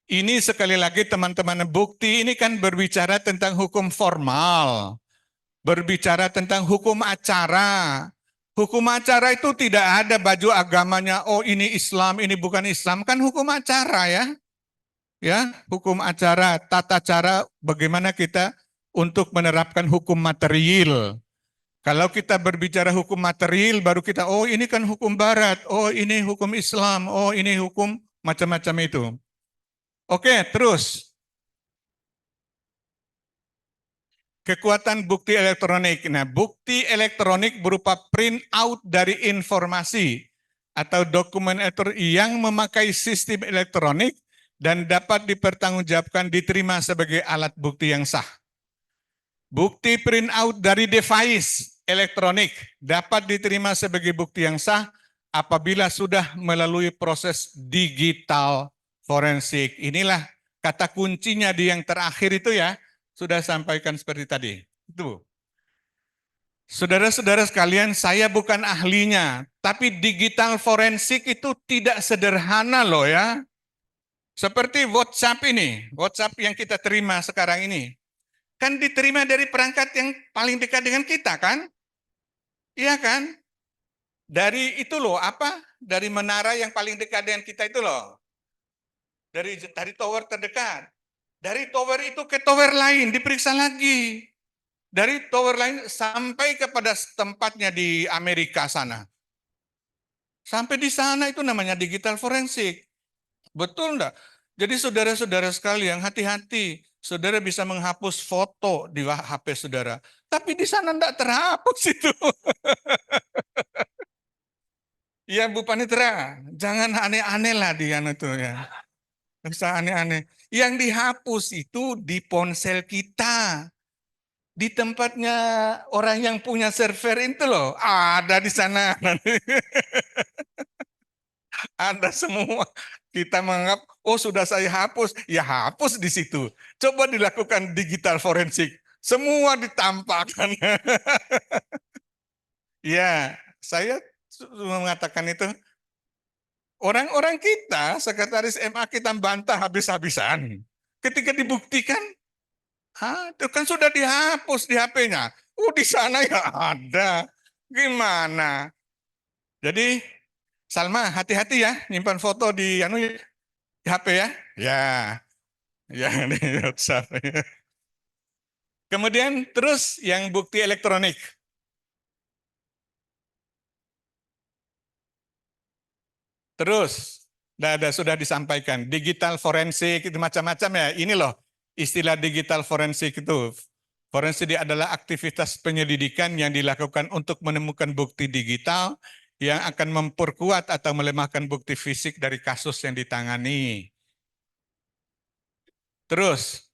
ini sekali lagi teman-teman, bukti ini kan berbicara tentang hukum formal. Berbicara tentang hukum acara. Hukum acara itu tidak ada baju agamanya, oh ini Islam, ini bukan Islam, kan hukum acara ya. Ya, hukum acara, tata cara bagaimana kita untuk menerapkan hukum material. Kalau kita berbicara hukum material, baru kita, oh ini kan hukum barat, oh ini hukum Islam, oh ini hukum macam-macam itu. Oke, terus. Kekuatan bukti elektronik. Nah, bukti elektronik berupa print out dari informasi atau dokumen yang memakai sistem elektronik dan dapat dipertanggungjawabkan diterima sebagai alat bukti yang sah. Bukti print out dari device elektronik dapat diterima sebagai bukti yang sah apabila sudah melalui proses digital forensik. Inilah kata kuncinya di yang terakhir itu ya. Sudah sampaikan seperti tadi. Itu. Saudara-saudara sekalian, saya bukan ahlinya, tapi digital forensik itu tidak sederhana loh ya. Seperti WhatsApp ini, WhatsApp yang kita terima sekarang ini. Kan diterima dari perangkat yang paling dekat dengan kita kan? Iya kan? Dari itu loh, apa? Dari menara yang paling dekat dengan kita itu loh. Dari tower terdekat. Dari tower itu ke tower lain, diperiksa lagi. Dari tower lain sampai kepada tempatnya di Amerika sana. Sampai di sana itu namanya digital forensik. Betul enggak? Jadi saudara-saudara sekalian, hati-hati. Saudara bisa menghapus foto di HP saudara. Tapi di sana enggak terhapus itu. Ya Bu Panitera, jangan aneh-aneh lah dia itu ya. Bisa aneh-aneh. Yang dihapus itu di ponsel kita. Di tempatnya orang yang punya server itu loh, ada di sana. Ada semua. Kita menganggap, oh sudah saya hapus. Ya hapus di situ. Coba dilakukan digital forensik. Semua ditampakkan. Ya, saya mengatakan itu. Orang-orang kita, sekretaris MA kita bantah habis-habisan. Ketika dibuktikan, itu kan sudah dihapus di HP-nya. Oh di sana ya ada. Gimana? Jadi Salma hati-hati ya nyimpan foto di HP ya. Ya. Ya di WhatsApp. Kemudian terus yang bukti elektronik. Terus sudah disampaikan digital forensik itu macam-macam ya. Ini loh istilah digital forensik itu. Forensik adalah aktivitas penyelidikan yang dilakukan untuk menemukan bukti digital yang akan memperkuat atau melemahkan bukti fisik dari kasus yang ditangani. Terus,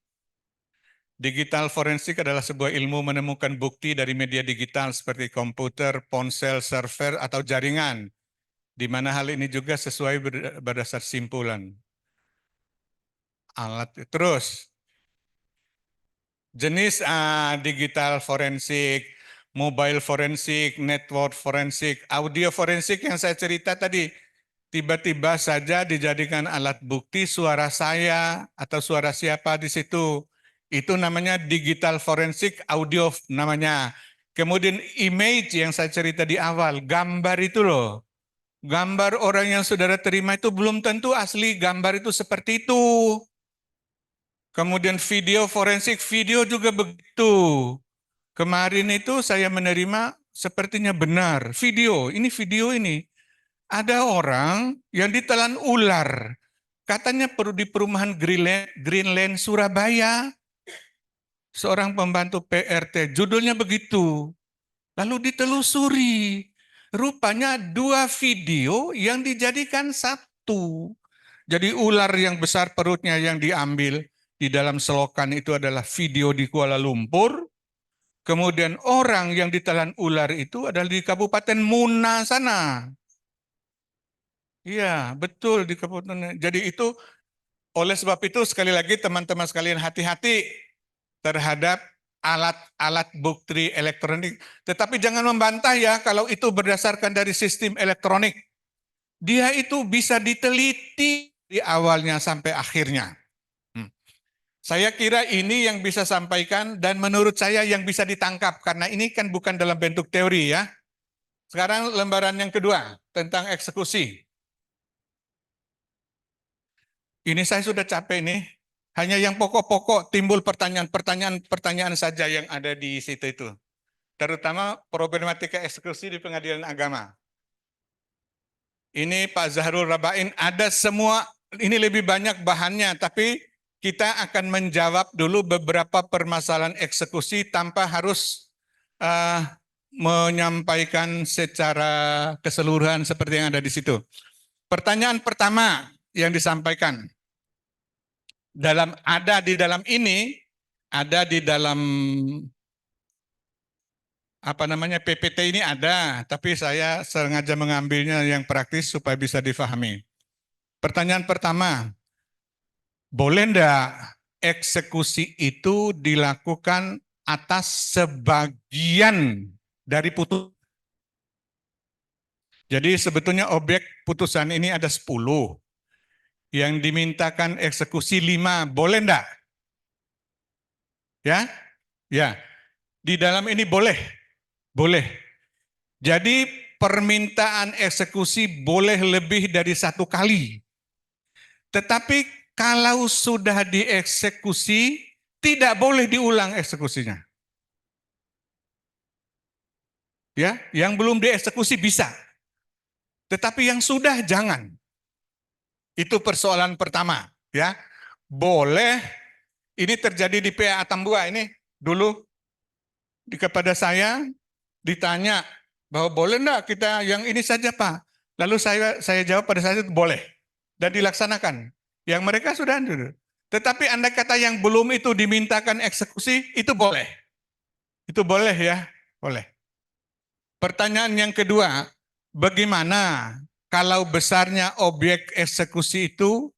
digital forensik adalah sebuah ilmu menemukan bukti dari media digital seperti komputer, ponsel, server, atau jaringan, di mana hal ini juga sesuai berdasar simpulan. Terus, jenis digital forensik, mobile forensik, network forensik, audio forensik yang saya cerita tadi, tiba-tiba saja dijadikan alat bukti suara saya atau suara siapa di situ. Itu namanya digital forensik audio namanya. Kemudian image yang saya cerita di awal, gambar itu loh. Gambar orang yang saudara terima itu belum tentu asli gambar itu seperti itu. Kemudian video forensik, video juga begitu. Kemarin itu saya menerima sepertinya benar. Video ini. Ada orang yang ditelan ular. Katanya perlu di perumahan Greenland, Surabaya. Seorang pembantu PRT, judulnya begitu. Lalu ditelusuri. Rupanya 2 video yang dijadikan satu. Jadi ular yang besar perutnya yang diambil di dalam selokan itu adalah video di Kuala Lumpur. Kemudian orang yang ditelan ular itu adalah di Kabupaten Muna sana. Iya, betul di Kabupaten. Jadi itu oleh sebab itu sekali lagi teman-teman sekalian hati-hati terhadap alat-alat bukti elektronik. Tetapi jangan membantah ya kalau itu berdasarkan dari sistem elektronik. Dia itu bisa diteliti di awalnya sampai akhirnya. Saya kira ini yang bisa sampaikan dan menurut saya yang bisa ditangkap karena ini kan bukan dalam bentuk teori ya. Sekarang lembaran yang kedua tentang eksekusi. Ini saya sudah capek nih. Hanya yang pokok-pokok timbul pertanyaan saja yang ada di situ itu. Terutama problematika eksekusi di pengadilan agama. Ini Pak Zahrul Rabain ada semua, ini lebih banyak bahannya, tapi kita akan menjawab dulu beberapa permasalahan eksekusi tanpa harus menyampaikan secara keseluruhan seperti yang ada di situ. Pertanyaan pertama yang disampaikan ada di dalam PPT ini ada, tapi saya sengaja mengambilnya yang praktis supaya bisa difahami. Pertanyaan pertama, boleh enggak eksekusi itu dilakukan atas sebagian dari putusan? Jadi sebetulnya objek putusan ini ada 10. Yang dimintakan eksekusi 5, boleh enggak? Ya? Ya. Di dalam ini boleh. Boleh. Jadi permintaan eksekusi boleh lebih dari 1 kali. Tetapi kalau sudah dieksekusi, tidak boleh diulang eksekusinya. Ya, yang belum dieksekusi bisa. Tetapi yang sudah jangan. Itu persoalan pertama, ya. Boleh ini terjadi di PA Atambua ini dulu kepada saya ditanya bahwa boleh enggak kita yang ini saja Pak. Lalu saya jawab pada saat itu boleh dan dilaksanakan. Yang mereka sudah dulu. Tetapi andai kata yang belum itu dimintakan eksekusi, itu boleh. Itu boleh ya, boleh. Pertanyaan yang kedua, bagaimana kalau besarnya objek eksekusi itu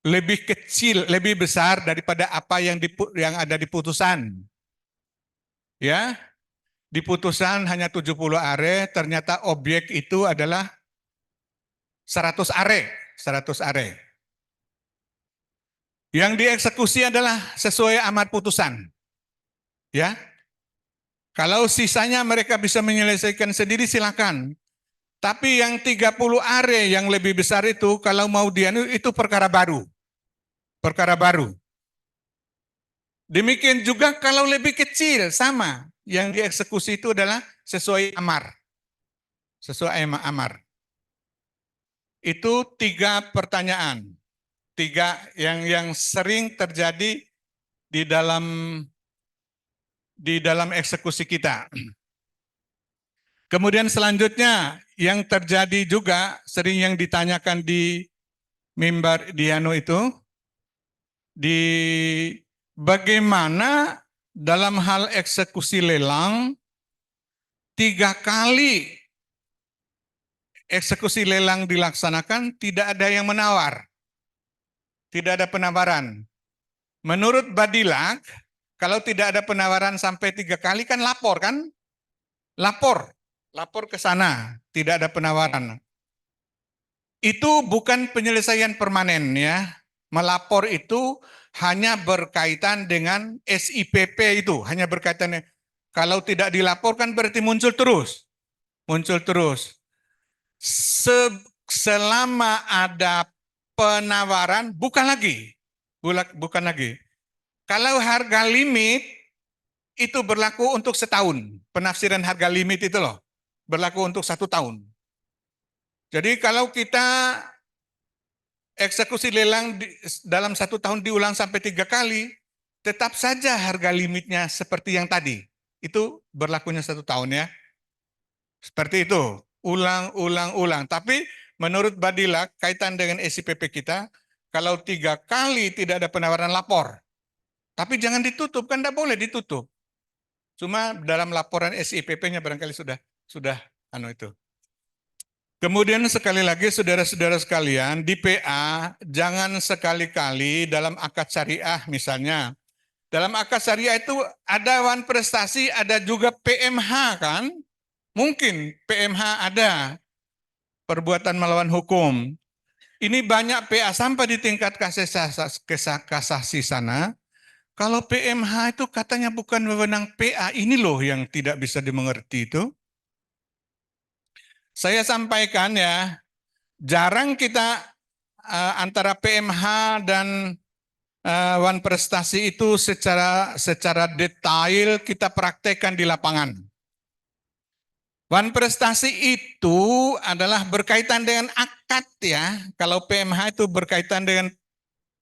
lebih kecil, lebih besar daripada apa yang ada di putusan? Ya, di putusan hanya 70 are, ternyata objek itu adalah 100 are, 100 are. Yang dieksekusi adalah sesuai amar putusan. Ya. Kalau sisanya mereka bisa menyelesaikan sendiri silakan. Tapi yang 30 are yang lebih besar itu kalau mau itu perkara baru. Perkara baru. Demikian juga kalau lebih kecil sama. Yang dieksekusi itu adalah sesuai amar. Sesuai amar. Itu 3 pertanyaan. 3 yang sering terjadi di dalam eksekusi kita. Kemudian selanjutnya yang terjadi juga sering yang ditanyakan di mimbar Diano itu, di bagaimana dalam hal eksekusi lelang 3 kali eksekusi lelang dilaksanakan tidak ada yang menawar. Tidak ada penawaran. Menurut Badilak, kalau tidak ada penawaran sampai 3 kali kan lapor kan? Lapor ke sana, tidak ada penawaran. Itu bukan penyelesaian permanen ya. Melapor itu hanya berkaitan dengan SIPP itu, hanya berkaitan. Kalau tidak dilaporkan berarti muncul terus. Muncul terus. Selama ada penawaran, bukan lagi. Bukan lagi. Kalau harga limit itu berlaku untuk setahun. Penafsiran harga limit itu loh. Berlaku untuk 1 tahun. Jadi kalau kita eksekusi lelang dalam 1 tahun diulang sampai 3 kali, tetap saja harga limitnya seperti yang tadi. Itu berlakunya 1 tahun ya. Seperti itu. Ulang. Tapi menurut Badilak, kaitan dengan SIPP kita, kalau 3 kali tidak ada penawaran lapor. Tapi jangan ditutup, kan tidak boleh ditutup. Cuma dalam laporan SIPP-nya barangkali sudah itu. Kemudian sekali lagi saudara-saudara sekalian, di PA jangan sekali-kali dalam akad syariah misalnya. Dalam akad syariah itu ada wan prestasi, ada juga PMH kan? Mungkin PMH ada, perbuatan melawan hukum. Ini banyak PA sampai di tingkat kasasi sana. Kalau PMH itu katanya bukan wewenang PA, ini loh yang tidak bisa dimengerti itu. Saya sampaikan ya, jarang kita antara PMH dan wan prestasi itu secara detail kita praktekkan di lapangan. Wan prestasi itu adalah berkaitan dengan akad ya. Kalau PMH itu berkaitan dengan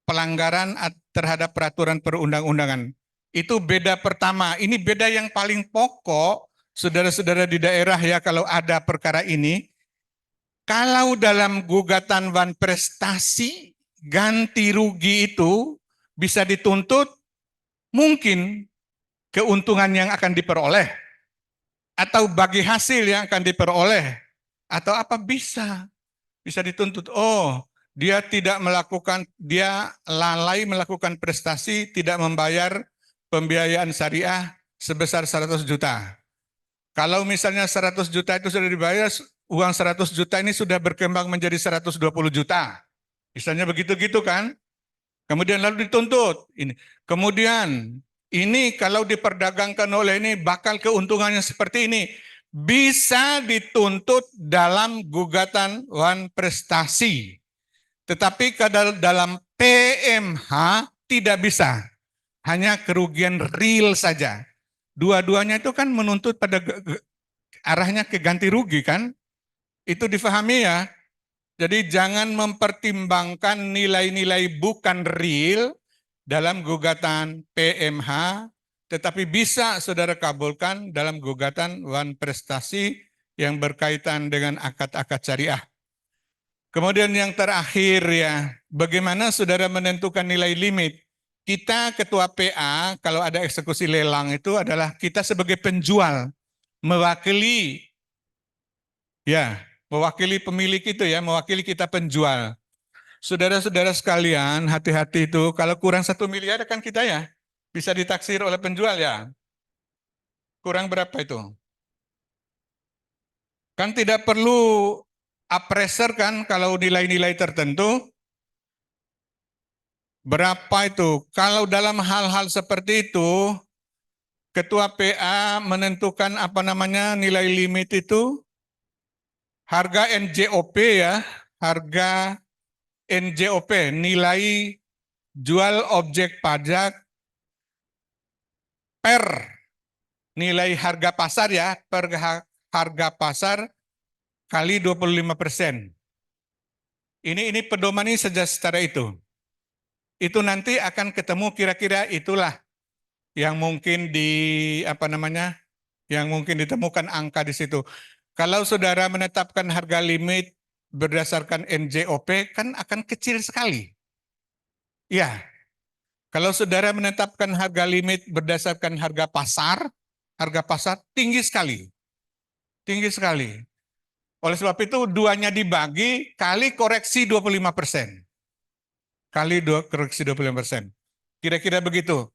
pelanggaran terhadap peraturan perundang-undangan. Itu beda pertama. Ini beda yang paling pokok, saudara-saudara di daerah ya, kalau ada perkara ini. Kalau dalam gugatan wan prestasi, ganti rugi itu bisa dituntut mungkin keuntungan yang akan diperoleh, atau bagi hasil yang akan diperoleh, atau apa bisa dituntut. Oh, dia lalai melakukan prestasi, tidak membayar pembiayaan syariah sebesar 100 juta. Kalau misalnya 100 juta itu sudah dibayar, uang 100 juta ini sudah berkembang menjadi 120 juta. Misalnya begitu-gitu kan? Kemudian lalu dituntut. Kemudian ini kalau diperdagangkan oleh ini bakal keuntungannya seperti ini. Bisa dituntut dalam gugatan wan prestasi. Tetapi dalam PMH tidak bisa. Hanya kerugian real saja. Dua-duanya itu kan menuntut pada arahnya ke ganti rugi kan? Itu difahami ya. Jadi jangan mempertimbangkan nilai-nilai bukan real dalam gugatan PMH, tetapi bisa saudara kabulkan dalam gugatan wan prestasi yang berkaitan dengan akad-akad syariah. Kemudian yang terakhir ya, bagaimana saudara menentukan nilai limit? Kita ketua PA, kalau ada eksekusi lelang itu adalah kita sebagai penjual, mewakili pemilik itu ya, mewakili kita penjual. Saudara-saudara sekalian, hati-hati itu, kalau kurang 1 miliar kan kita ya, bisa ditaksir oleh penjual ya. Kurang berapa itu? Kan tidak perlu appraiser kan kalau nilai-nilai tertentu. Berapa itu? Kalau dalam hal-hal seperti itu, ketua PA menentukan nilai limit itu, harga NJOP ya, harga NJOP, nilai jual objek pajak per nilai harga pasar ya, per harga pasar kali 25%. Ini pedoman ini saja secara itu. Itu nanti akan ketemu kira-kira itulah yang mungkin yang mungkin ditemukan angka di situ. Kalau saudara menetapkan harga limit berdasarkan NJOP kan akan kecil sekali. Ya, kalau saudara menetapkan harga limit berdasarkan harga pasar tinggi sekali. Tinggi sekali. Oleh sebab itu duanya dibagi kali koreksi 25%. Koreksi 25%. Kira-kira begitu.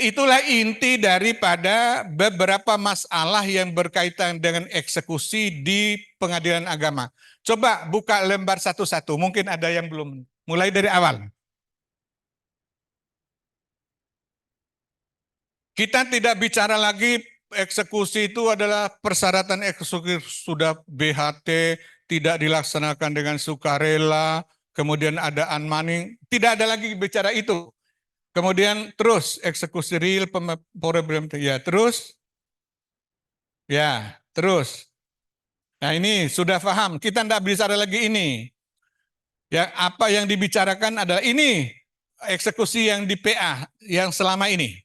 Itulah inti daripada beberapa masalah yang berkaitan dengan eksekusi di pengadilan agama. Coba buka lembar satu-satu, mungkin ada yang belum. Mulai dari awal. Kita tidak bicara lagi eksekusi itu adalah persyaratan eksekusi sudah BHT, tidak dilaksanakan dengan sukarela, kemudian ada unmoney, tidak ada lagi bicara itu. Kemudian terus eksekusi real, problem terus. Nah ini sudah paham, kita tidak bicara lagi ini. Ya, apa yang dibicarakan adalah ini eksekusi yang di PA yang selama ini.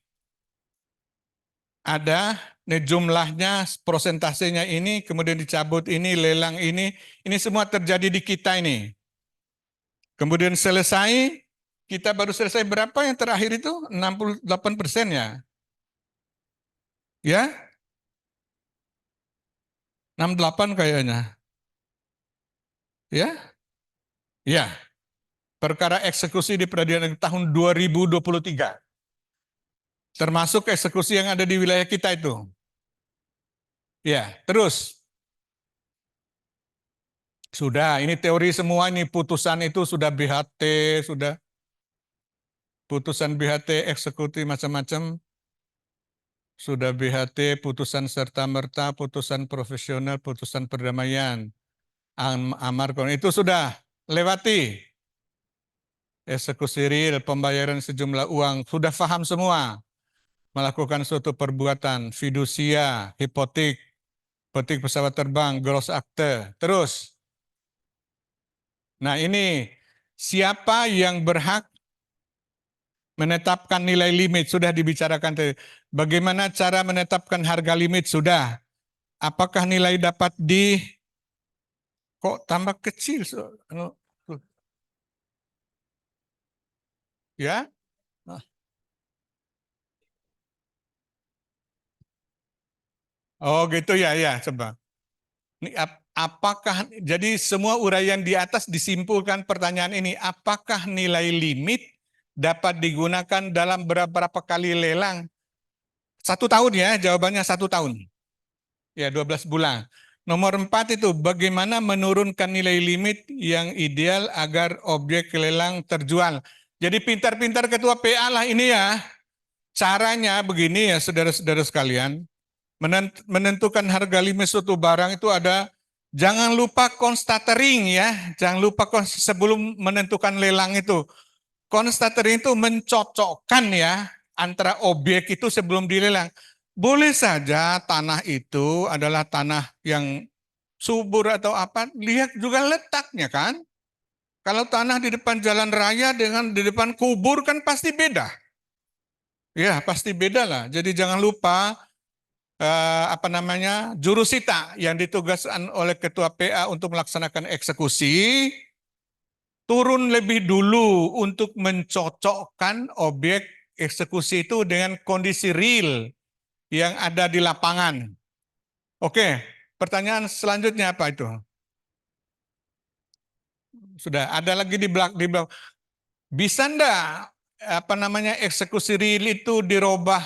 Ada jumlahnya, prosentasenya ini, kemudian dicabut ini, lelang ini semua terjadi di kita ini. Kemudian selesai, kita baru selesai berapa yang terakhir itu? 68% ya. Ya? 68 kayaknya. Ya? Ya. Perkara eksekusi di peradilan negeri tahun 2023. Termasuk eksekusi yang ada di wilayah kita itu. Ya, terus. Sudah, ini teori semua, ini putusan itu sudah BHT, sudah putusan BHT, eksekusi macam-macam, sudah BHT, putusan serta-merta, putusan profesional, putusan perdamaian, amar, itu sudah lewati. Eksekusi real, pembayaran sejumlah uang, sudah paham semua. Melakukan suatu perbuatan, fidusia, hipotek pesawat terbang, gross akte, terus. Nah ini, siapa yang berhak menetapkan nilai limit? Sudah dibicarakan tadi. Bagaimana cara menetapkan harga limit? Sudah. Apakah nilai dapat kok tambah kecil? Ya? Oh gitu ya, ya coba. Apakah, jadi semua uraian di atas disimpulkan pertanyaan ini, apakah nilai limit dapat digunakan dalam beberapa kali lelang? 1 tahun ya, jawabannya 1 tahun. Ya, 12 bulan. Nomor 4 itu, bagaimana menurunkan nilai limit yang ideal agar objek lelang terjual. Jadi pintar-pintar ketua PA lah ini ya. Caranya begini ya saudara-saudara sekalian. Menentukan harga limit suatu barang itu ada, jangan lupa constatering ya, jangan lupa sebelum menentukan lelang itu. Constatering itu mencocokkan ya antara objek itu sebelum dilelang. Boleh saja tanah itu adalah tanah yang subur atau apa, lihat juga letaknya kan. Kalau tanah di depan jalan raya dengan di depan kubur kan pasti beda. Ya pasti beda lah. Jadi jangan lupa jurusita yang ditugaskan oleh ketua PA untuk melaksanakan eksekusi turun lebih dulu untuk mencocokkan objek eksekusi itu dengan kondisi real yang ada di lapangan. Oke, pertanyaan selanjutnya apa itu? Sudah ada lagi di belakang. Bisa enggak eksekusi real itu dirubah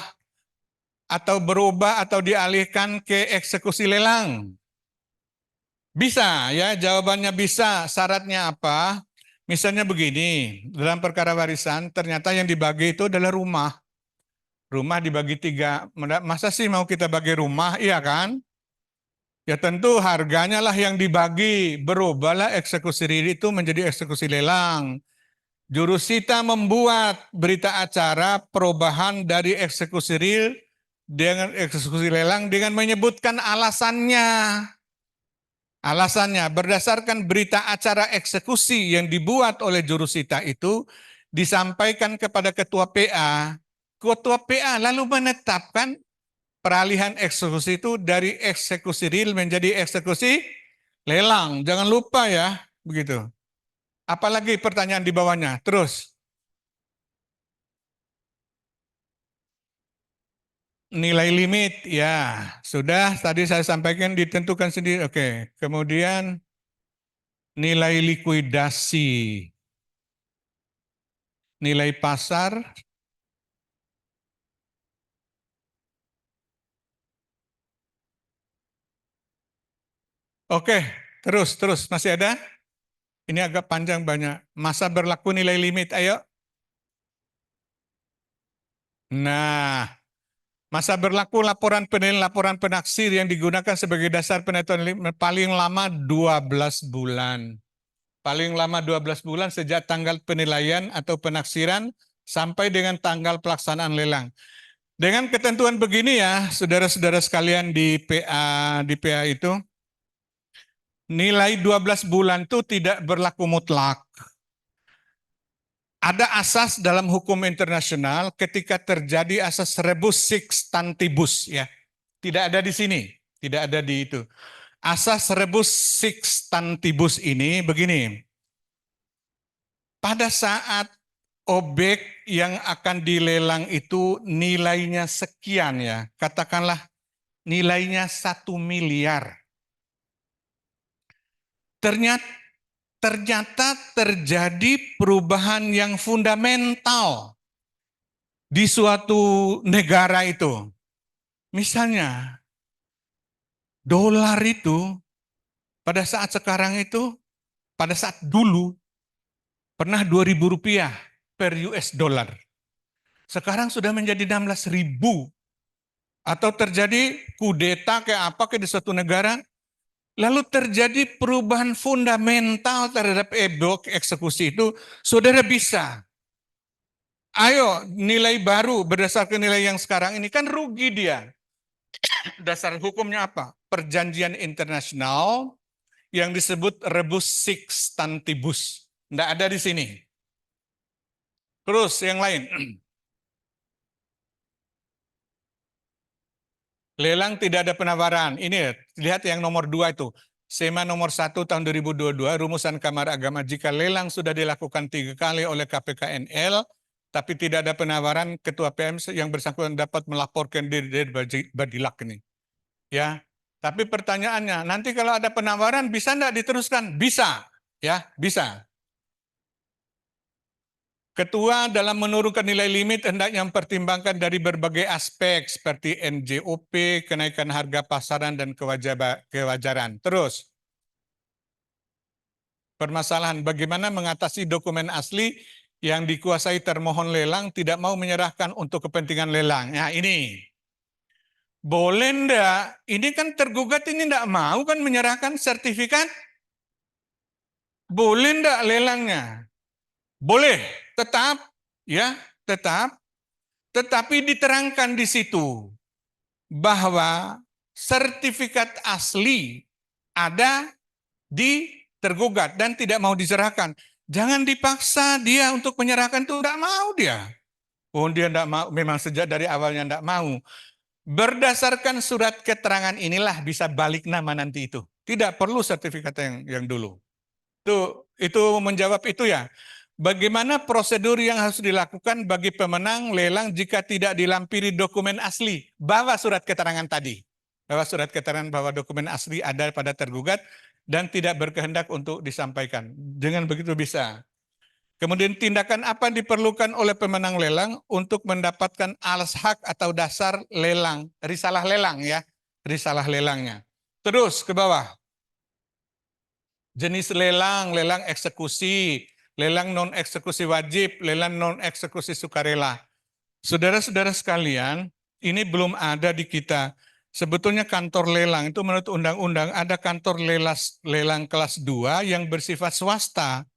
atau berubah atau dialihkan ke eksekusi lelang? Bisa ya, jawabannya bisa. Syaratnya apa? Misalnya begini, dalam perkara warisan ternyata yang dibagi itu adalah rumah. Rumah dibagi 3. Masa sih mau kita bagi rumah, iya kan? Ya tentu harganya lah yang dibagi. Berubahlah eksekusi real itu menjadi eksekusi lelang. Jurusita membuat berita acara perubahan dari eksekusi real dengan eksekusi lelang dengan menyebutkan alasannya. Alasannya berdasarkan berita acara eksekusi yang dibuat oleh jurusita itu disampaikan kepada ketua PA. Ketua PA lalu menetapkan peralihan eksekusi itu dari eksekusi real menjadi eksekusi lelang. Jangan lupa ya, begitu. Apalagi pertanyaan di bawahnya. Terus. Nilai limit, ya. Sudah tadi saya sampaikan ditentukan sendiri. Oke. Kemudian nilai likuidasi. Nilai pasar. Oke, terus masih ada? Ini agak panjang banyak. Masa berlaku nilai limit, ayo. Nah, masa berlaku laporan penilaian, laporan penaksir yang digunakan sebagai dasar penentuan limit paling lama 12 bulan. Paling lama 12 bulan sejak tanggal penilaian atau penaksiran sampai dengan tanggal pelaksanaan lelang. Dengan ketentuan begini ya, saudara-saudara sekalian di PA itu, nilai 12 bulan itu tidak berlaku mutlak. Ada asas dalam hukum internasional ketika terjadi asas rebus sic stantibus ya. Tidak ada di sini, tidak ada di itu. Asas rebus sic stantibus ini begini. Pada saat objek yang akan dilelang itu nilainya sekian ya, katakanlah nilainya 1 miliar. Ternyata terjadi perubahan yang fundamental di suatu negara itu. Misalnya, dolar itu pada saat sekarang itu, pada saat dulu, pernah 2.000 rupiah per US dollar. Sekarang sudah menjadi 16.000. Atau terjadi kudeta kayak apa ke di suatu negara, lalu terjadi perubahan fundamental terhadap eksekusi itu, saudara bisa. Ayo, nilai baru berdasarkan nilai yang sekarang ini kan rugi dia. Dasar hukumnya apa? Perjanjian internasional yang disebut rebus sextantibus. Tidak ada di sini. Terus yang lain. Lelang tidak ada penawaran. Ini lihat yang nomor 2 itu. SEMA nomor 1 tahun 2022, rumusan Kamar Agama, jika lelang sudah dilakukan 3 kali oleh KPKNL, tapi tidak ada penawaran, Ketua PM yang bersangkutan dapat melaporkan diri dari Badilak ini. Ya, tapi pertanyaannya, nanti kalau ada penawaran bisa enggak diteruskan? Bisa, ya, bisa. Ketua dalam menurunkan nilai limit hendaknya mempertimbangkan dari berbagai aspek seperti NJOP, kenaikan harga pasaran, dan kewajaran. Terus, permasalahan bagaimana mengatasi dokumen asli yang dikuasai termohon lelang tidak mau menyerahkan untuk kepentingan lelang. Nah ini, boleh enggak? Ini kan tergugat ini enggak mau kan menyerahkan sertifikat? Boleh enggak lelangnya? Boleh, tetap, ya, tetap. Tetapi diterangkan di situ bahwa sertifikat asli ada di tergugat dan tidak mau diserahkan. Jangan dipaksa dia untuk menyerahkan, itu tidak mau dia. Oh, dia tidak mau, memang sejak dari awalnya tidak mau. Berdasarkan surat keterangan inilah bisa balik nama nanti itu. Tidak perlu sertifikat yang dulu. Itu menjawab itu ya. Bagaimana prosedur yang harus dilakukan bagi pemenang lelang jika tidak dilampiri dokumen asli? Bawa surat keterangan tadi. Bawa surat keterangan bahwa dokumen asli ada pada tergugat dan tidak berkehendak untuk disampaikan. Dengan begitu bisa. Kemudian tindakan apa yang diperlukan oleh pemenang lelang untuk mendapatkan alas hak atau dasar lelang, risalah lelang ya, risalah lelangnya. Terus ke bawah. Jenis lelang, lelang eksekusi, lelang non-eksekusi wajib, lelang non-eksekusi sukarela. Saudara-saudara sekalian, ini belum ada di kita. Sebetulnya kantor lelang itu menurut undang-undang ada kantor lelang kelas 2 yang bersifat swasta.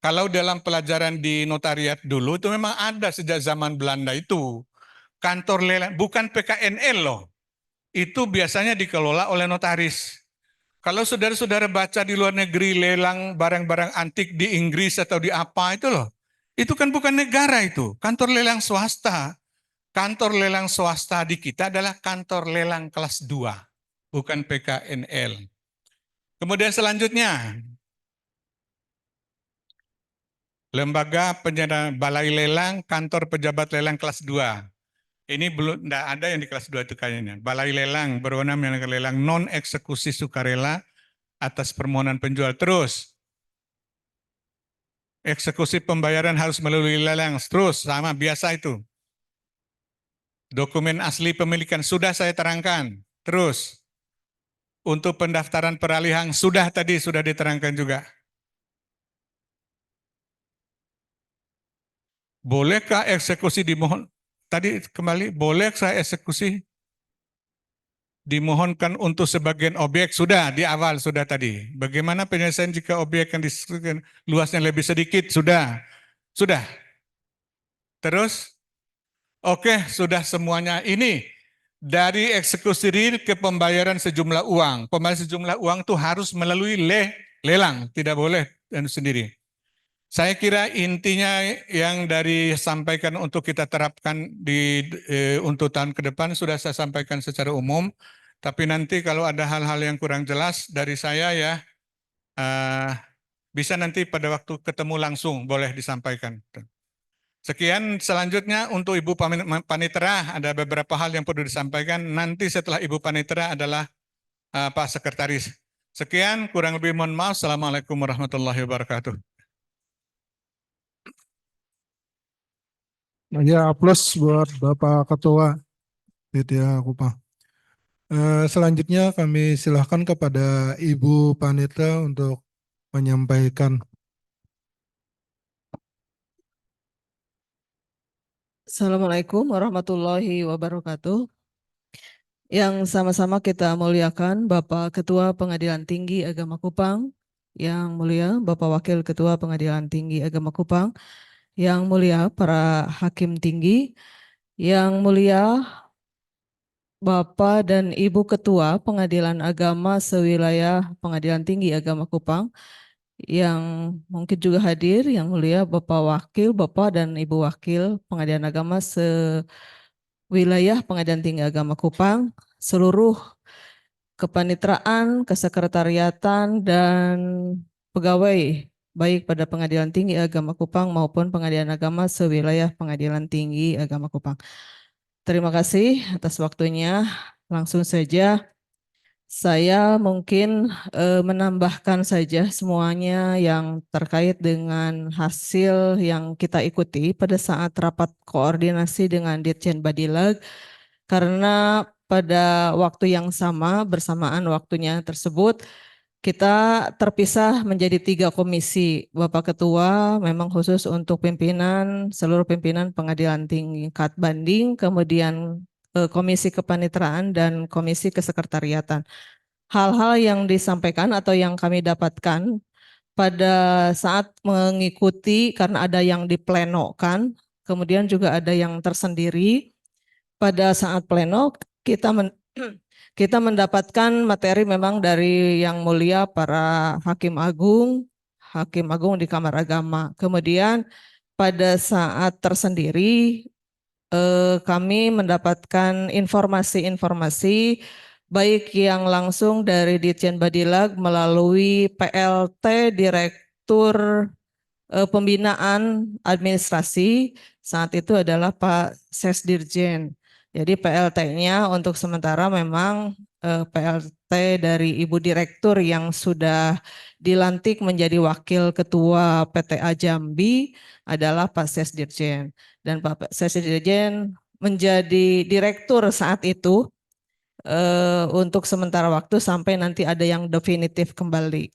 Kalau dalam pelajaran di notariat dulu itu memang ada sejak zaman Belanda itu. Kantor lelang, bukan PKNL loh. Itu biasanya dikelola oleh notaris. Kalau saudara-saudara baca di luar negeri lelang barang-barang antik di Inggris atau di apa itu loh. Itu kan bukan negara itu, kantor lelang swasta. Kantor lelang swasta di kita adalah kantor lelang kelas 2, bukan PKNL. Kemudian selanjutnya, lembaga penyediaan balai lelang, kantor pejabat lelang kelas 2. Ini belum enggak ada yang di kelas 2 itu kayaknya. Balai lelang berwenang menyelenggarkan lelang non eksekusi sukarela atas permohonan penjual. Terus, eksekusi pembayaran harus melalui lelang. Terus, sama biasa itu. Dokumen asli pemilikan sudah saya terangkan. Terus, untuk pendaftaran peralihan sudah tadi, sudah diterangkan juga. Bolehkah eksekusi dimohon? Tadi kembali, bolehkah eksekusi dimohonkan untuk sebagian objek? Sudah, di awal sudah tadi. Bagaimana penyelesaian jika objek yang disebutkan luasnya lebih sedikit? Sudah. Sudah. Terus, oke, sudah semuanya. Ini dari eksekusi real ke pembayaran sejumlah uang. Pembayaran sejumlah uang itu harus melalui lelang, tidak boleh dan sendiri. Saya kira intinya yang dari sampaikan untuk kita terapkan untuk tahun ke depan sudah saya sampaikan secara umum. Tapi nanti kalau ada hal-hal yang kurang jelas dari saya ya, bisa nanti pada waktu ketemu langsung boleh disampaikan. Sekian, selanjutnya untuk Ibu Panitera ada beberapa hal yang perlu disampaikan. Nanti setelah Ibu Panitera adalah Pak Sekretaris. Sekian, kurang lebih mohon maaf. Assalamualaikum warahmatullahi wabarakatuh. Ya, plus buat Bapak Ketua PTA Kupang. Selanjutnya kami silahkan kepada Ibu Panita untuk menyampaikan. Assalamualaikum warahmatullahi wabarakatuh. Yang sama-sama kita muliakan Bapak Ketua Pengadilan Tinggi Agama Kupang, yang mulia Bapak Wakil Ketua Pengadilan Tinggi Agama Kupang, yang mulia para hakim tinggi, yang mulia Bapak dan Ibu Ketua Pengadilan Agama sewilayah Pengadilan Tinggi Agama Kupang, yang mungkin juga hadir, yang mulia Bapak Wakil, Bapak dan Ibu Wakil Pengadilan Agama sewilayah Pengadilan Tinggi Agama Kupang, seluruh kepanitraan, kesekretariatan, dan pegawai baik pada Pengadilan Tinggi Agama Kupang maupun Pengadilan Agama sewilayah Pengadilan Tinggi Agama Kupang. Terima kasih atas waktunya. Langsung saja saya mungkin menambahkan saja semuanya yang terkait dengan hasil yang kita ikuti pada saat rapat koordinasi dengan Ditjen Badilag, karena pada waktu yang sama bersamaan waktunya tersebut kita terpisah menjadi 3 komisi. Bapak Ketua memang khusus untuk pimpinan, seluruh pimpinan Pengadilan tingkat banding, kemudian Komisi Kepanitraan dan Komisi Kesekretariatan. Hal-hal yang disampaikan atau yang kami dapatkan pada saat mengikuti, karena ada yang diplenokan, kemudian juga ada yang tersendiri. Pada saat pleno kita mendapatkan materi memang dari yang mulia para hakim agung di Kamar Agama. Kemudian pada saat tersendiri kami mendapatkan informasi-informasi baik yang langsung dari Ditjen Badilag melalui PLT Direktur Pembinaan Administrasi, saat itu adalah Pak Sesdirjen. Jadi PLT-nya untuk sementara memang PLT dari Ibu Direktur yang sudah dilantik menjadi Wakil Ketua PTA Jambi adalah Pak Sesdirjen. Dan Pak Sesdirjen menjadi Direktur saat itu untuk sementara waktu sampai nanti ada yang definitif kembali.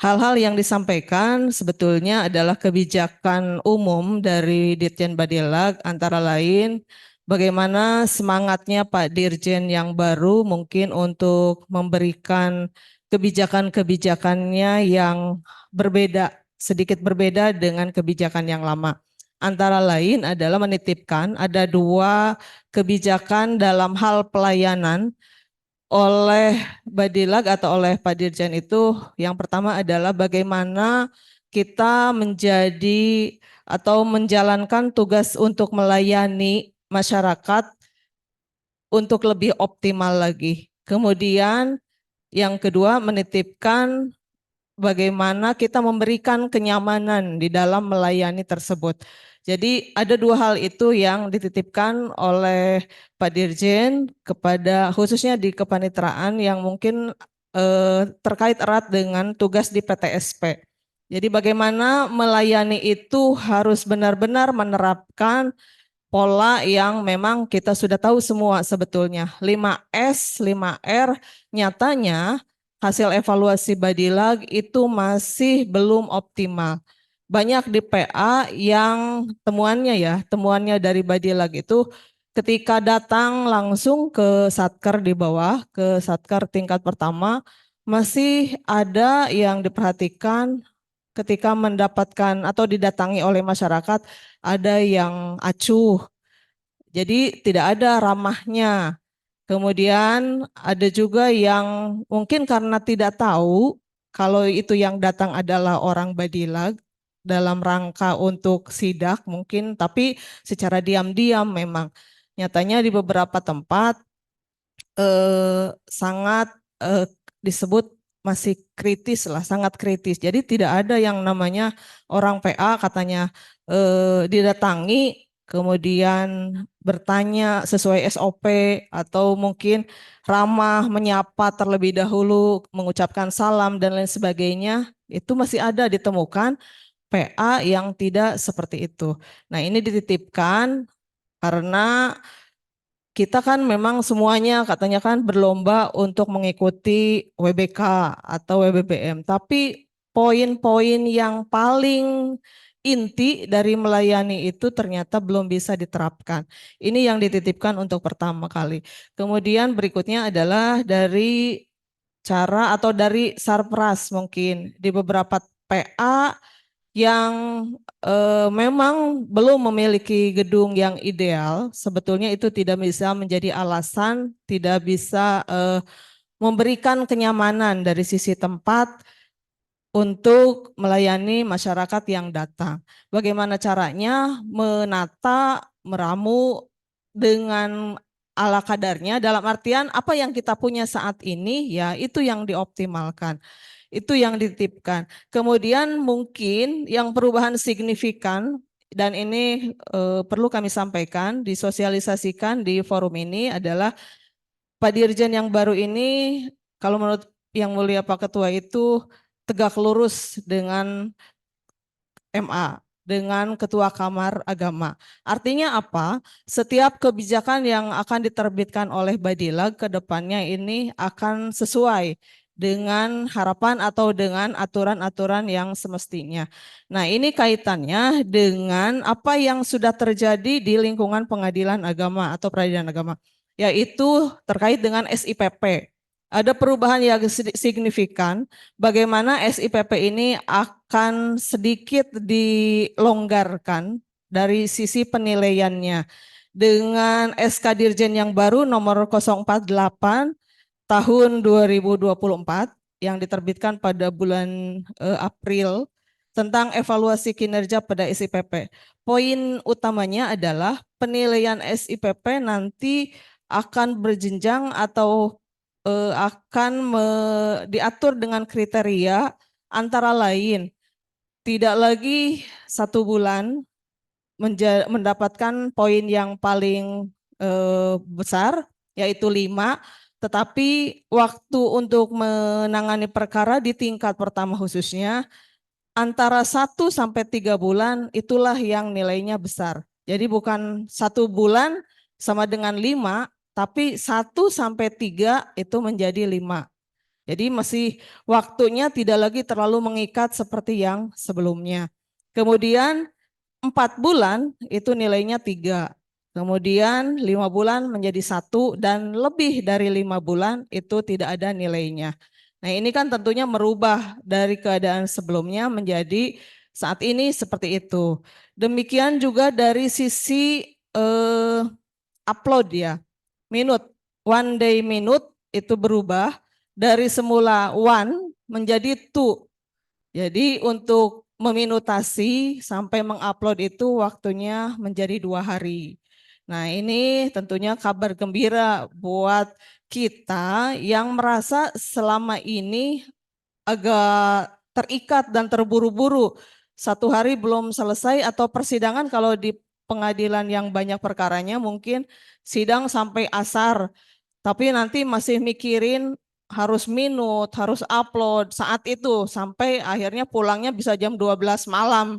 Hal-hal yang disampaikan sebetulnya adalah kebijakan umum dari Ditjen Badilag, antara lain bagaimana semangatnya Pak Dirjen yang baru mungkin untuk memberikan kebijakan-kebijakannya yang berbeda, sedikit berbeda dengan kebijakan yang lama. Antara lain adalah menitipkan ada 2 kebijakan dalam hal pelayanan oleh Badilag atau oleh Pak Dirjen itu. Yang pertama adalah bagaimana kita menjadi atau menjalankan tugas untuk melayani masyarakat untuk lebih optimal lagi. Kemudian yang kedua menitipkan bagaimana kita memberikan kenyamanan di dalam melayani tersebut. Jadi ada 2 hal itu yang dititipkan oleh Pak Dirjen kepada khususnya di kepanitraan yang mungkin terkait erat dengan tugas di PTSP. Jadi bagaimana melayani itu harus benar-benar menerapkan pola yang memang kita sudah tahu semua sebetulnya. 5S, 5R, nyatanya hasil evaluasi Badilag itu masih belum optimal. Banyak di PA yang temuannya dari Badilag itu ketika datang langsung ke Satker di bawah, ke Satker tingkat pertama, masih ada yang diperhatikan ketika mendapatkan atau didatangi oleh masyarakat, ada yang acuh, jadi tidak ada ramahnya. Kemudian ada juga yang mungkin karena tidak tahu kalau itu yang datang adalah orang Badilag dalam rangka untuk sidak mungkin, tapi secara diam-diam memang. Nyatanya di beberapa tempat sangat disebut masih kritis lah, sangat kritis. Jadi tidak ada yang namanya orang PA katanya didatangi, kemudian bertanya sesuai SOP, atau mungkin ramah menyapa terlebih dahulu, mengucapkan salam dan lain sebagainya, itu masih ada ditemukan PA yang tidak seperti itu. Nah, ini dititipkan karena kita kan memang semuanya katanya kan berlomba untuk mengikuti WBK atau WBBM, tapi poin-poin yang paling inti dari melayani itu ternyata belum bisa diterapkan. Ini yang dititipkan untuk pertama kali. Kemudian berikutnya adalah dari cara atau dari sarpras, mungkin di beberapa PA yang memang belum memiliki gedung yang ideal, sebetulnya itu tidak bisa menjadi alasan, tidak bisa memberikan kenyamanan dari sisi tempat untuk melayani masyarakat yang datang. Bagaimana caranya menata, meramu dengan ala kadarnya, dalam artian apa yang kita punya saat ini ya itu yang dioptimalkan. Itu yang dititipkan. Kemudian mungkin yang perubahan signifikan dan ini perlu kami sampaikan, disosialisasikan di forum ini adalah Pak Dirjen yang baru ini, kalau menurut yang mulia Pak Ketua itu tegak lurus dengan MA, dengan Ketua Kamar Agama. Artinya apa? Setiap kebijakan yang akan diterbitkan oleh Badilag ke depannya ini akan sesuai dengan harapan atau dengan aturan-aturan yang semestinya. Nah, ini kaitannya dengan apa yang sudah terjadi di lingkungan pengadilan agama atau peradilan agama, yaitu terkait dengan SIPP. Ada perubahan yang signifikan, bagaimana SIPP ini akan sedikit dilonggarkan dari sisi penilaiannya. Dengan SK Dirjen yang baru nomor 048 tahun 2024 yang diterbitkan pada bulan April tentang evaluasi kinerja pada SIPP. Poin utamanya adalah penilaian SIPP nanti akan berjenjang atau akan diatur dengan kriteria antara lain tidak lagi 1 bulan mendapatkan poin yang paling besar yaitu 5, tetapi waktu untuk menangani perkara di tingkat pertama khususnya antara 1 sampai 3 bulan itulah yang nilainya besar. Jadi bukan 1 bulan sama dengan 5, tapi 1 sampai 3 itu menjadi 5. Jadi masih waktunya tidak lagi terlalu mengikat seperti yang sebelumnya. Kemudian 4 bulan itu nilainya 3. Kemudian 5 bulan menjadi 1 dan lebih dari 5 bulan itu tidak ada nilainya. Nah, ini kan tentunya merubah dari keadaan sebelumnya menjadi saat ini seperti itu. Demikian juga dari sisi upload ya. One day minute itu berubah dari semula 1 menjadi 2. Jadi untuk meminutasi sampai mengupload itu waktunya menjadi 2 hari. Nah, ini tentunya kabar gembira buat kita yang merasa selama ini agak terikat dan terburu-buru. 1 hari belum selesai atau persidangan kalau di pengadilan yang banyak perkaranya mungkin sidang sampai asar. Tapi nanti masih mikirin harus minut, harus upload saat itu sampai akhirnya pulangnya bisa jam 12 malam.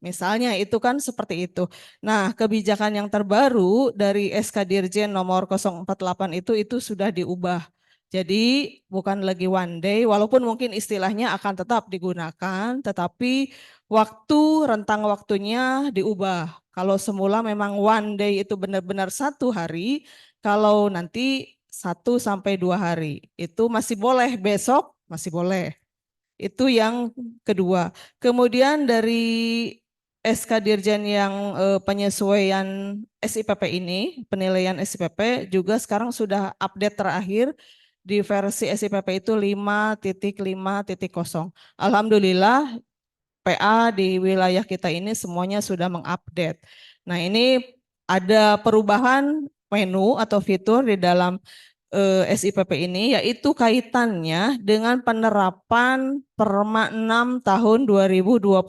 Misalnya itu kan seperti itu. Nah, kebijakan yang terbaru dari SK Dirjen nomor 048 itu sudah diubah. Jadi bukan lagi one day, walaupun mungkin istilahnya akan tetap digunakan, tetapi rentang waktunya diubah. Kalau semula memang one day itu benar-benar 1 hari, kalau nanti 1 sampai 2 hari. Itu masih boleh, besok masih boleh. Itu yang kedua. Kemudian dari SK Dirjen yang penyesuaian SIPP ini, penilaian SIPP juga sekarang sudah update terakhir di versi SIPP itu 5.5.0. Alhamdulillah PA di wilayah kita ini semuanya sudah mengupdate. Nah, ini ada perubahan menu atau fitur di dalam SIPP ini yaitu kaitannya dengan penerapan Perma 6 tahun 2022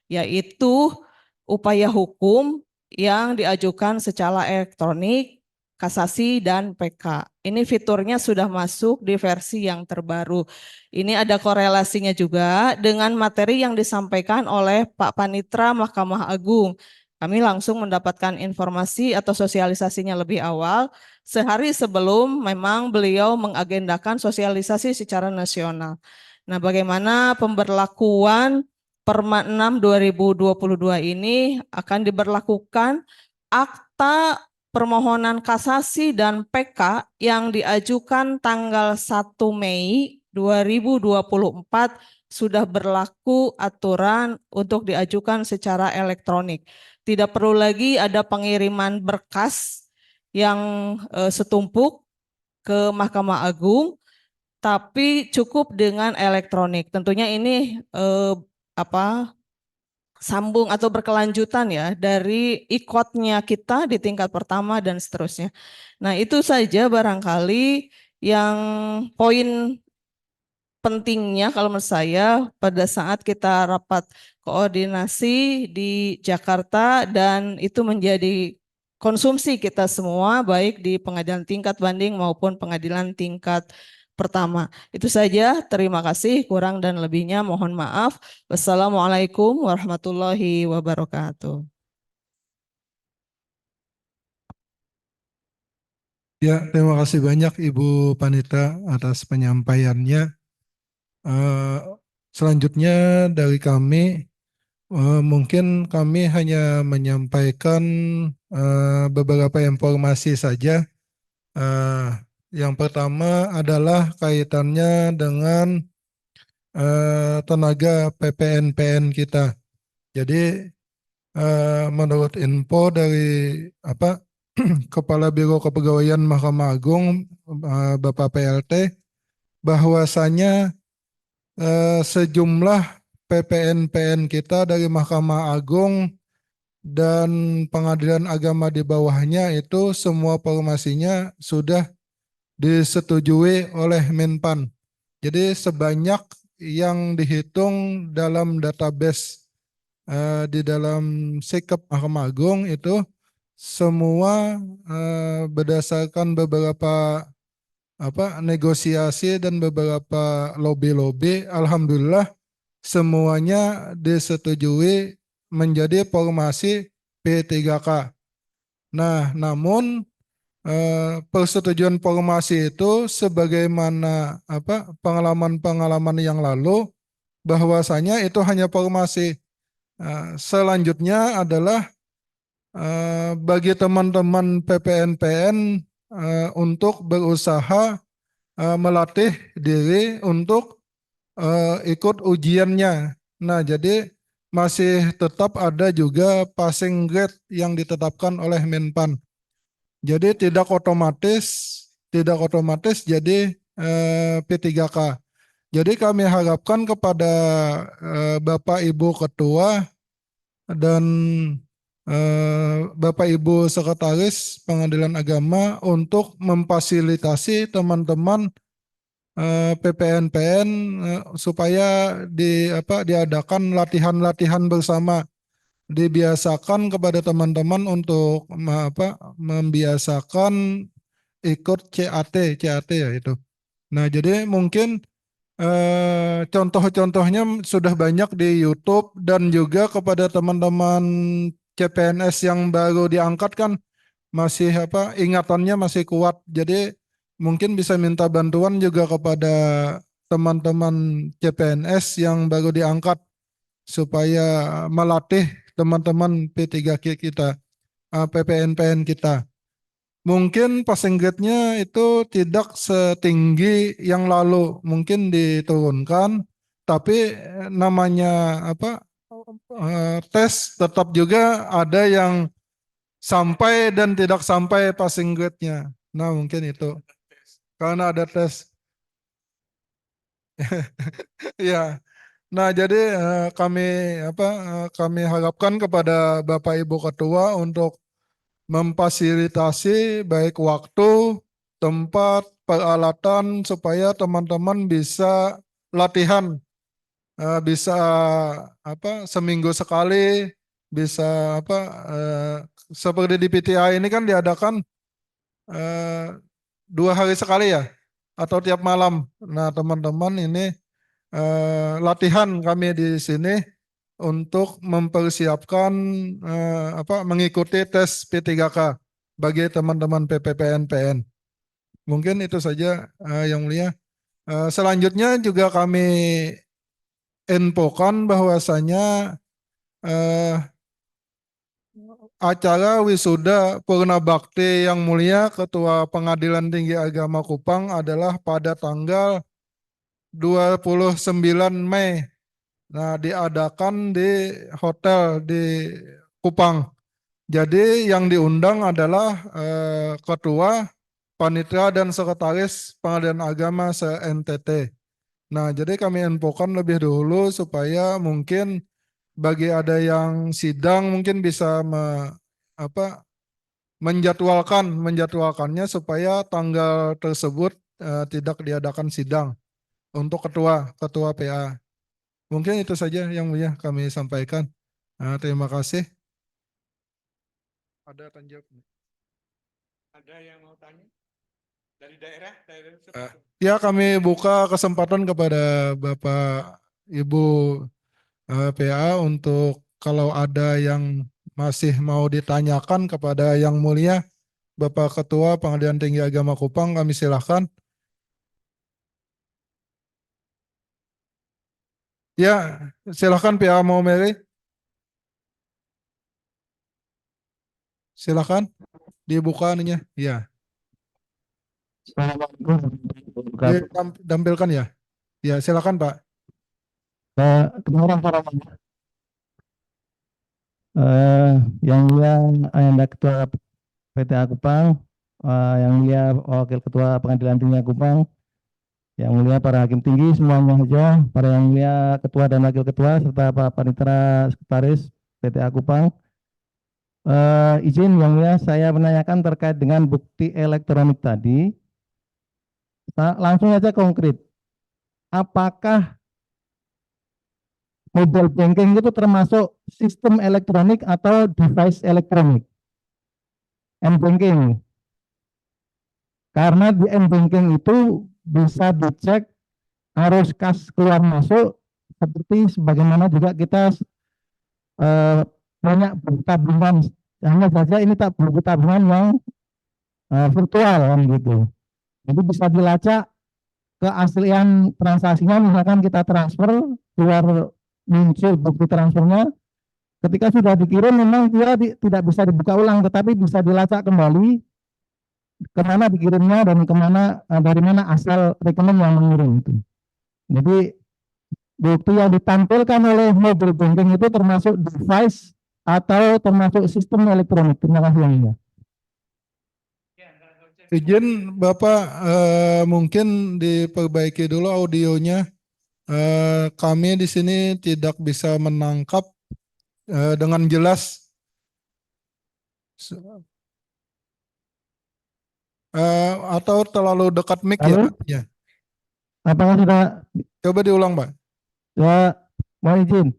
yaitu upaya hukum yang diajukan secara elektronik, kasasi, dan PK. Ini fiturnya sudah masuk di versi yang terbaru. Ini ada korelasinya juga dengan materi yang disampaikan oleh Pak Panitra Mahkamah Agung. Kami langsung mendapatkan informasi atau sosialisasinya lebih awal, sehari sebelum memang beliau mengagendakan sosialisasi secara nasional. Nah, bagaimana pemberlakuan Perma 6 2022 ini akan diberlakukan akta permohonan kasasi dan PK yang diajukan tanggal 1 Mei 2024 sudah berlaku aturan untuk diajukan secara elektronik. Tidak perlu lagi ada pengiriman berkas yang setumpuk ke Mahkamah Agung, tapi cukup dengan elektronik. Tentunya ini sambung atau berkelanjutan ya dari ikotnya kita di tingkat pertama dan seterusnya. Nah, itu saja barangkali yang poin pentingnya kalau menurut saya pada saat kita rapat koordinasi di Jakarta dan itu menjadi konsumsi kita semua baik di pengadilan tingkat banding maupun pengadilan tingkat pertama. Itu saja, terima kasih, kurang dan lebihnya mohon maaf. Wassalamualaikum warahmatullahi wabarakatuh. Ya, terima kasih banyak Ibu Panita atas penyampaiannya. Selanjutnya dari kami, mungkin kami hanya menyampaikan beberapa informasi saja. Yang pertama adalah kaitannya dengan tenaga PPNPN kita. Jadi menurut info dari Kepala Biro Kepegawaian Mahkamah Agung Bapak PLT, bahwasanya sejumlah PPNPN kita dari Mahkamah Agung dan pengadilan agama di bawahnya itu semua formasinya sudah disetujui oleh Menpan. Jadi sebanyak yang dihitung dalam database di dalam sikap Mahkamah Agung itu semua berdasarkan beberapa negosiasi dan beberapa lobby-lobby, alhamdulillah semuanya disetujui menjadi formasi P3K. Nah, namun persetujuan formasi itu sebagaimana pengalaman-pengalaman yang lalu, bahwasanya itu hanya formasi. Selanjutnya adalah bagi teman-teman PPNPN untuk berusaha melatih diri untuk ikut ujiannya. Nah, jadi masih tetap ada juga passing grade yang ditetapkan oleh Menpan. Jadi tidak otomatis jadi P3K. Jadi kami harapkan kepada Bapak Ibu Ketua dan Bapak Ibu Sekretaris Pengadilan Agama untuk memfasilitasi teman-teman PPNPN supaya diadakan latihan-latihan bersama, dibiasakan kepada teman-teman untuk membiasakan ikut CAT ya itu. Nah, jadi mungkin contoh-contohnya sudah banyak di YouTube dan juga kepada teman-teman CPNS yang baru diangkat kan masih ingatannya masih kuat. Jadi mungkin bisa minta bantuan juga kepada teman-teman CPNS yang baru diangkat supaya melatih teman-teman P3K kita, PPNPN kita. Mungkin passing grade-nya itu tidak setinggi yang lalu, mungkin diturunkan, tapi namanya tes tetap juga ada yang sampai dan tidak sampai passing grade-nya. Nah, mungkin itu karena ada tes. Ya. Nah, jadi kami harapkan kepada Bapak Ibu Ketua untuk memfasilitasi baik waktu, tempat, peralatan supaya teman-teman bisa latihan, bisa seminggu sekali bisa apa seperti di PTI ini kan diadakan 2 hari sekali ya atau tiap malam. Nah, teman-teman ini latihan kami di sini untuk mempersiapkan mengikuti tes P3K bagi teman-teman PPPN-PN. Mungkin itu saja Yang Mulia. Selanjutnya juga kami infokan bahwasanya eh, acara wisuda Purna Bakti Yang Mulia Ketua Pengadilan Tinggi Agama Kupang adalah pada tanggal 29 Mei. Nah, diadakan di hotel di Kupang. Jadi yang diundang adalah ketua, panitia dan sekretaris Pengadilan Agama se-NTT. Nah, jadi kami infokan lebih dulu supaya mungkin bagi ada yang sidang mungkin bisa menjadwalkannya supaya tanggal tersebut tidak diadakan sidang untuk ketua PA. Mungkin itu saja yang Mulia kami sampaikan. Terima kasih. Ada tanya jawab? Ada yang mau tanya? Dari daerah? Ya, kami buka kesempatan kepada Bapak Ibu PA untuk kalau ada yang masih mau ditanyakan kepada Yang Mulia Bapak Ketua Pengadilan Tinggi Agama Kupang, kami silahkan. Ya, silahkan PA mau Mary. Silahkan dibuka ininya. Ya, tampilkan ya. Ya, silakan Pak. Kedengaran suara Pak? Yang mulia Anda Ketua PTA Kupang, Yang mulia Wakil Ketua Pengadilan Tinggi Kupang, Yang mulia para hakim tinggi semuanya saja, para yang mulia Ketua dan Wakil Ketua serta Pak Panitera Sekretaris PTA Kupang. Izin Yang mulia saya menanyakan terkait dengan bukti elektronik tadi. Langsung saja konkret. Apakah mobile banking itu termasuk sistem elektronik atau device elektronik? M-banking. Karena di M-banking itu bisa dicek arus kas keluar masuk seperti sebagaimana juga kita banyak buku tabungan. Hanya saja ini tak buku tabungan yang virtual kan gitu. Jadi bisa dilacak keaslian transaksinya, misalkan kita transfer keluar muncul bukti transfernya, ketika sudah dikirim memang dia tidak bisa dibuka ulang, tetapi bisa dilacak kembali kemana dikirimnya dan kemana dari mana asal rekening yang mengirim itu. Jadi bukti yang ditampilkan oleh mobile banking itu termasuk device atau termasuk sistem elektronik. Terima kasih Yang Mulia. Izin Bapak mungkin diperbaiki dulu audionya. Kami di sini tidak bisa menangkap dengan jelas. Atau terlalu dekat mic Halo? ya? Apakah sudah? Coba diulang Pak. Ya, mohon izin.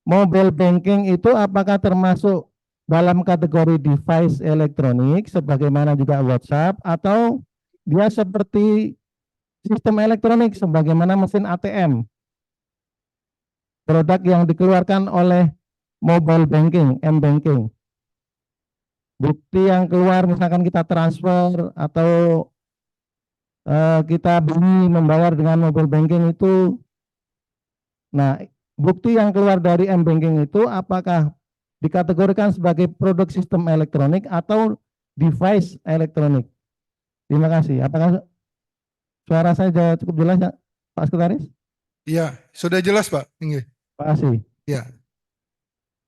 Mobile banking itu apakah termasuk dalam kategori device elektronik sebagaimana juga WhatsApp atau dia seperti sistem elektronik sebagaimana mesin ATM? Produk yang dikeluarkan oleh mobile banking, M-banking. Bukti yang keluar misalkan kita transfer atau kita beli membayar dengan mobile banking itu. Nah, bukti yang keluar dari M-banking itu apakah dikategorikan sebagai produk sistem elektronik atau device elektronik? Terima kasih. Apakah suara saya cukup jelas ya, Pak Sekretaris? Iya, sudah jelas Pak. Terima kasih. Ya,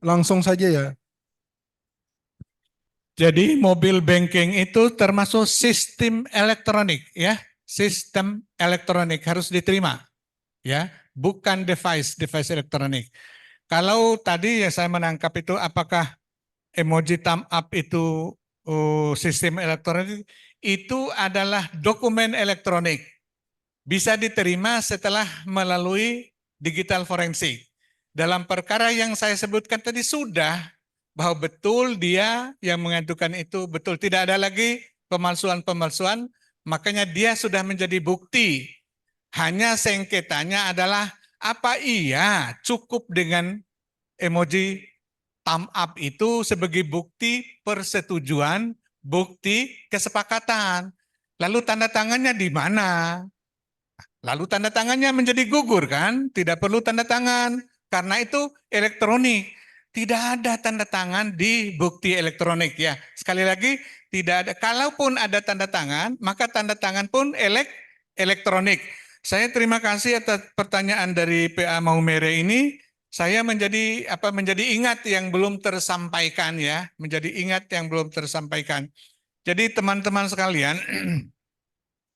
langsung saja ya. Jadi mobile banking itu termasuk sistem elektronik ya, sistem elektronik harus diterima ya, bukan device elektronik. Kalau tadi ya saya menangkap itu apakah emoji thumb up itu sistem elektronik, itu adalah dokumen elektronik. Bisa diterima setelah melalui digital forensik. Dalam perkara yang saya sebutkan tadi sudah, bahwa betul dia yang mengadukan itu betul, tidak ada lagi pemalsuan-pemalsuan, makanya dia sudah menjadi bukti. Hanya sengketanya adalah apa iya cukup dengan emoji thumb up itu sebagai bukti persetujuan, bukti kesepakatan. Lalu tanda tangannya di mana? Lalu tanda tangannya menjadi gugur kan? Tidak perlu tanda tangan. Karena itu elektronik. Tidak ada tanda tangan di bukti elektronik ya. Sekali lagi, tidak ada. Kalaupun ada tanda tangan, maka tanda tangan pun elektronik. Saya terima kasih atas pertanyaan dari PA Maumere ini. Saya menjadi ingat yang belum tersampaikan ya, menjadi ingat yang belum tersampaikan. Jadi teman-teman sekalian,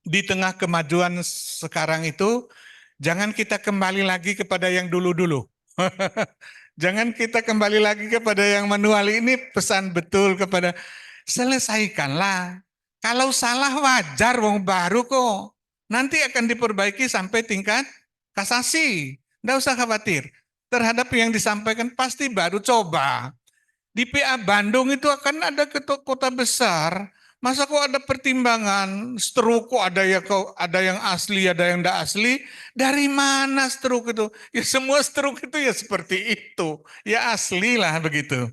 di tengah kemajuan sekarang itu, jangan kita kembali lagi kepada yang dulu-dulu. Jangan kita kembali lagi kepada yang manual. Ini pesan betul kepada selesaikanlah. Kalau salah wajar, wong baru kok. Nanti akan diperbaiki sampai tingkat kasasi. Tidak usah khawatir. Terhadap yang disampaikan pasti baru coba. Di PA Bandung itu akan ada kota besar. Masa kok ada pertimbangan stroke, kok ada yang asli, ada yang tidak asli? Dari mana stroke itu? Ya semua stroke itu ya seperti itu. Ya asli lah begitu.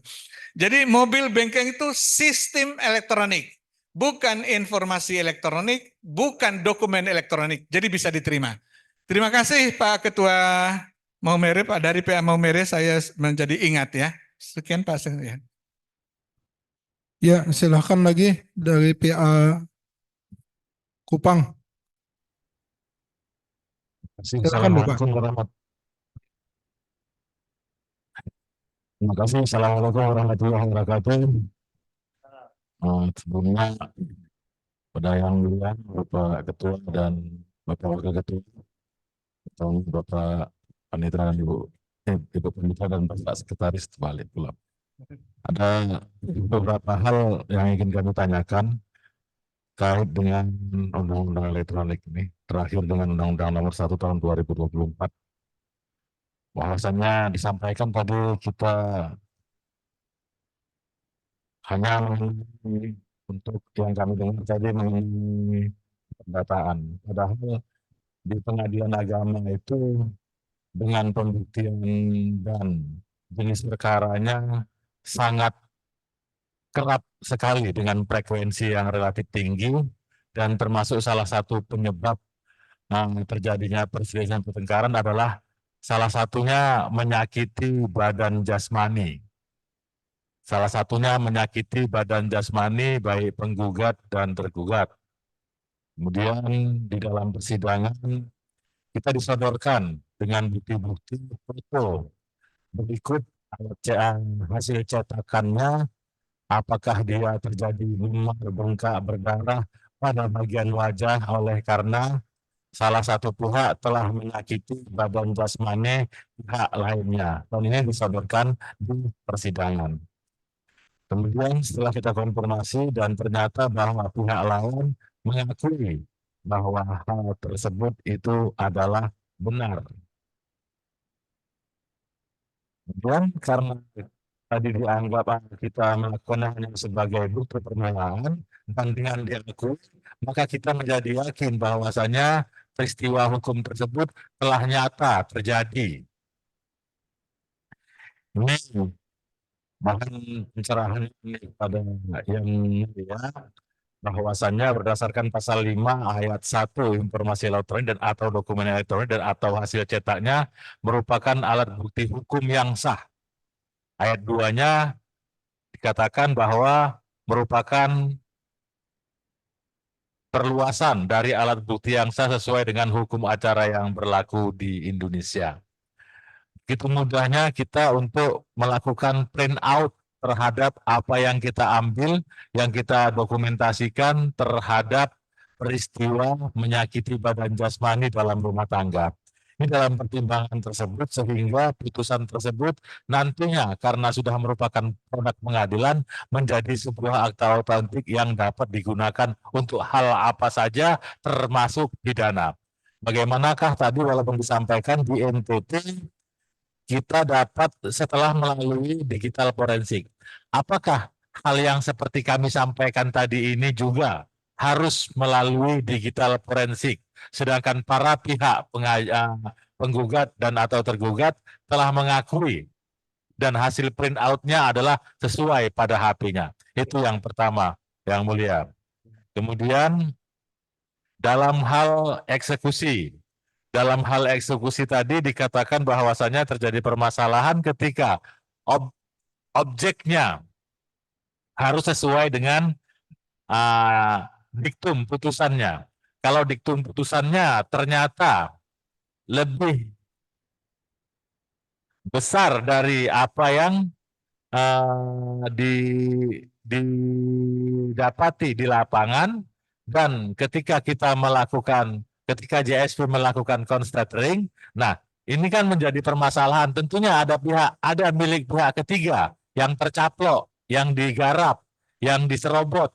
Jadi mobil bengkel itu sistem elektronik. Bukan informasi elektronik, bukan dokumen elektronik. Jadi bisa diterima. Terima kasih Pak Ketua Maumere, Pak dari PA Maumere, saya menjadi ingat ya. Sekian Pak Sekjen. Ya, silahkan lagi dari PA Kupang. Silakan Bapak. Terima kasih. Assalamualaikum warahmatullahi wabarakatuh. Sebelumnya pada yang mulia Bapak Ketua dan Bapak Wakil Ketua, atau Bapak Panitera dan Ibu Panitera dan Bapak Sekretaris balik pula. Ada beberapa hal yang ingin kami tanyakan terkait dengan Undang-Undang Elektronik ini, terakhir dengan Undang-Undang Nomor 1 Tahun 2024. Bahwasannya disampaikan tadi kita hanya untuk yang kami dengar tadi mengenai pendataan. Padahal di pengadilan agama itu dengan pembuktian dan jenis perkaranya sangat kerap sekali dengan frekuensi yang relatif tinggi dan termasuk salah satu penyebab terjadinya perselisihan pertengkaran adalah salah satunya menyakiti badan jasmani. Salah satunya menyakiti badan jasmani baik penggugat dan tergugat. Kemudian di dalam persidangan kita disodorkan dengan bukti-bukti foto berikut hasil cetakannya, apakah dia terjadi memar, bengkak, berdarah pada bagian wajah oleh karena salah satu pihak telah menyakiti badan jasmani pihak lainnya. Dan ini disodorkan di persidangan. Kemudian setelah kita konfirmasi dan ternyata bahwa pihak lain mengakui bahwa hal tersebut itu adalah benar. Kemudian karena tadi dianggap kita melakukan hanya sebagai bukti permulaan dan dengan diakui, maka kita menjadi yakin bahwasanya peristiwa hukum tersebut telah nyata terjadi. Ini bahan pencerahan pada yang mulia bahwasannya berdasarkan pasal 5 ayat 1 informasi elektronik dan atau dokumen elektronik dan atau hasil cetaknya merupakan alat bukti hukum yang sah. Ayat 2-nya dikatakan bahwa merupakan perluasan dari alat bukti yang sah sesuai dengan hukum acara yang berlaku di Indonesia. Begitu mudahnya kita untuk melakukan print out terhadap apa yang kita ambil, yang kita dokumentasikan terhadap peristiwa menyakiti badan jasmani dalam rumah tangga. Ini dalam pertimbangan tersebut sehingga putusan tersebut nantinya karena sudah merupakan produk pengadilan menjadi sebuah akta autentik yang dapat digunakan untuk hal apa saja termasuk pidana. Bagaimanakah tadi walaupun disampaikan di NTT kita dapat setelah melalui digital forensik. Apakah hal yang seperti kami sampaikan tadi ini juga harus melalui digital forensik, sedangkan para pihak penggugat dan atau tergugat telah mengakui dan hasil print out-nya adalah sesuai pada HP-nya. Itu yang pertama, Yang Mulia. Kemudian dalam hal eksekusi tadi dikatakan bahwasannya terjadi permasalahan ketika objeknya harus sesuai dengan diktum putusannya. Kalau diktum putusannya ternyata lebih besar dari apa yang didapati di lapangan, dan ketika JSP melakukan constatering, nah ini kan menjadi permasalahan. Tentunya ada milik pihak ketiga yang tercaplok, yang digarap, yang diserobot,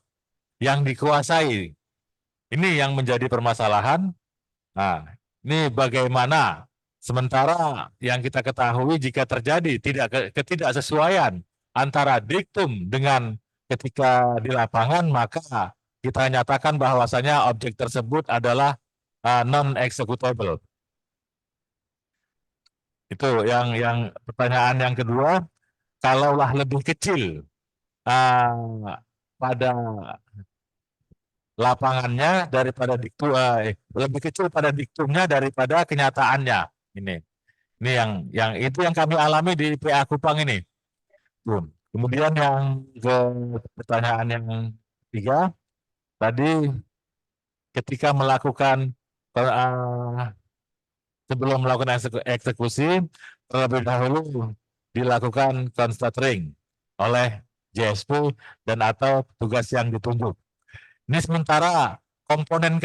yang dikuasai. Ini yang menjadi permasalahan. Nah, ini bagaimana? Sementara yang kita ketahui jika terjadi ketidaksesuaian antara diktum dengan ketika di lapangan, maka kita nyatakan bahwasanya objek tersebut adalah non-executable. Itu yang pertanyaan yang kedua. Kalaulah lebih kecil pada lapangannya daripada lebih kecil pada diktumnya daripada kenyataannya. Ini itu yang kami alami di PA Kupang ini. Kemudian yang pertanyaan yang ketiga tadi, ketika sebelum melakukan eksekusi terlebih dahulu dilakukan constatering oleh JSP dan atau tugas yang ditunjuk. Ini sementara komponen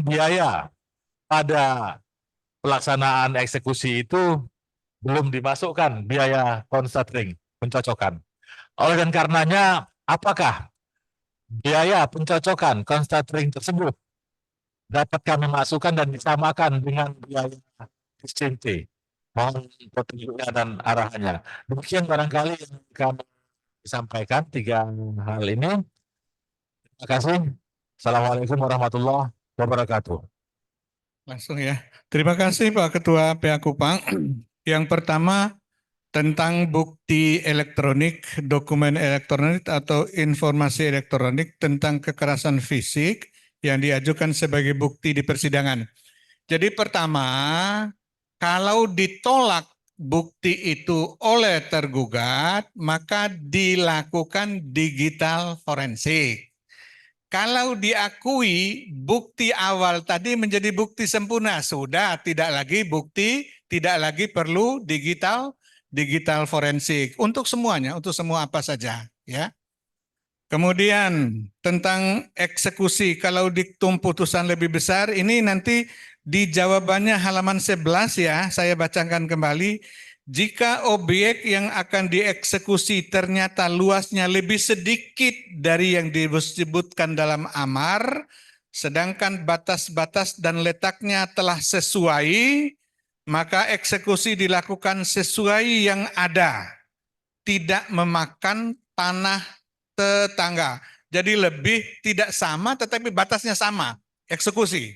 biaya pada pelaksanaan eksekusi itu belum dimasukkan biaya constatering, pencocokan. Oleh dan karenanya, apakah biaya pencocokan constatering tersebut dapat kami masukkan dan disamakan dengan biaya distinct? Mohon petunjuknya dan arahannya. Demikian barangkali yang kami sampaikan 3 hal ini. Terima kasih. Assalamualaikum warahmatullahi wabarakatuh. Langsung ya. Terima kasih Pak Ketua PA Kupang. Yang pertama tentang bukti elektronik, dokumen elektronik atau informasi elektronik tentang kekerasan fisik yang diajukan sebagai bukti di persidangan. Jadi pertama, kalau ditolak bukti itu oleh tergugat, maka dilakukan digital forensik. Kalau diakui bukti awal tadi menjadi bukti sempurna, sudah tidak lagi perlu digital forensik untuk semuanya, untuk semua apa saja, ya. Kemudian tentang eksekusi, kalau diktum putusan lebih besar, ini nanti di jawabannya halaman 11 ya, saya bacakan kembali. Jika objek yang akan dieksekusi ternyata luasnya lebih sedikit dari yang disebutkan dalam amar, sedangkan batas-batas dan letaknya telah sesuai, maka eksekusi dilakukan sesuai yang ada, tidak memakan tanah tetangga. Jadi lebih tidak sama tetapi batasnya sama, eksekusi.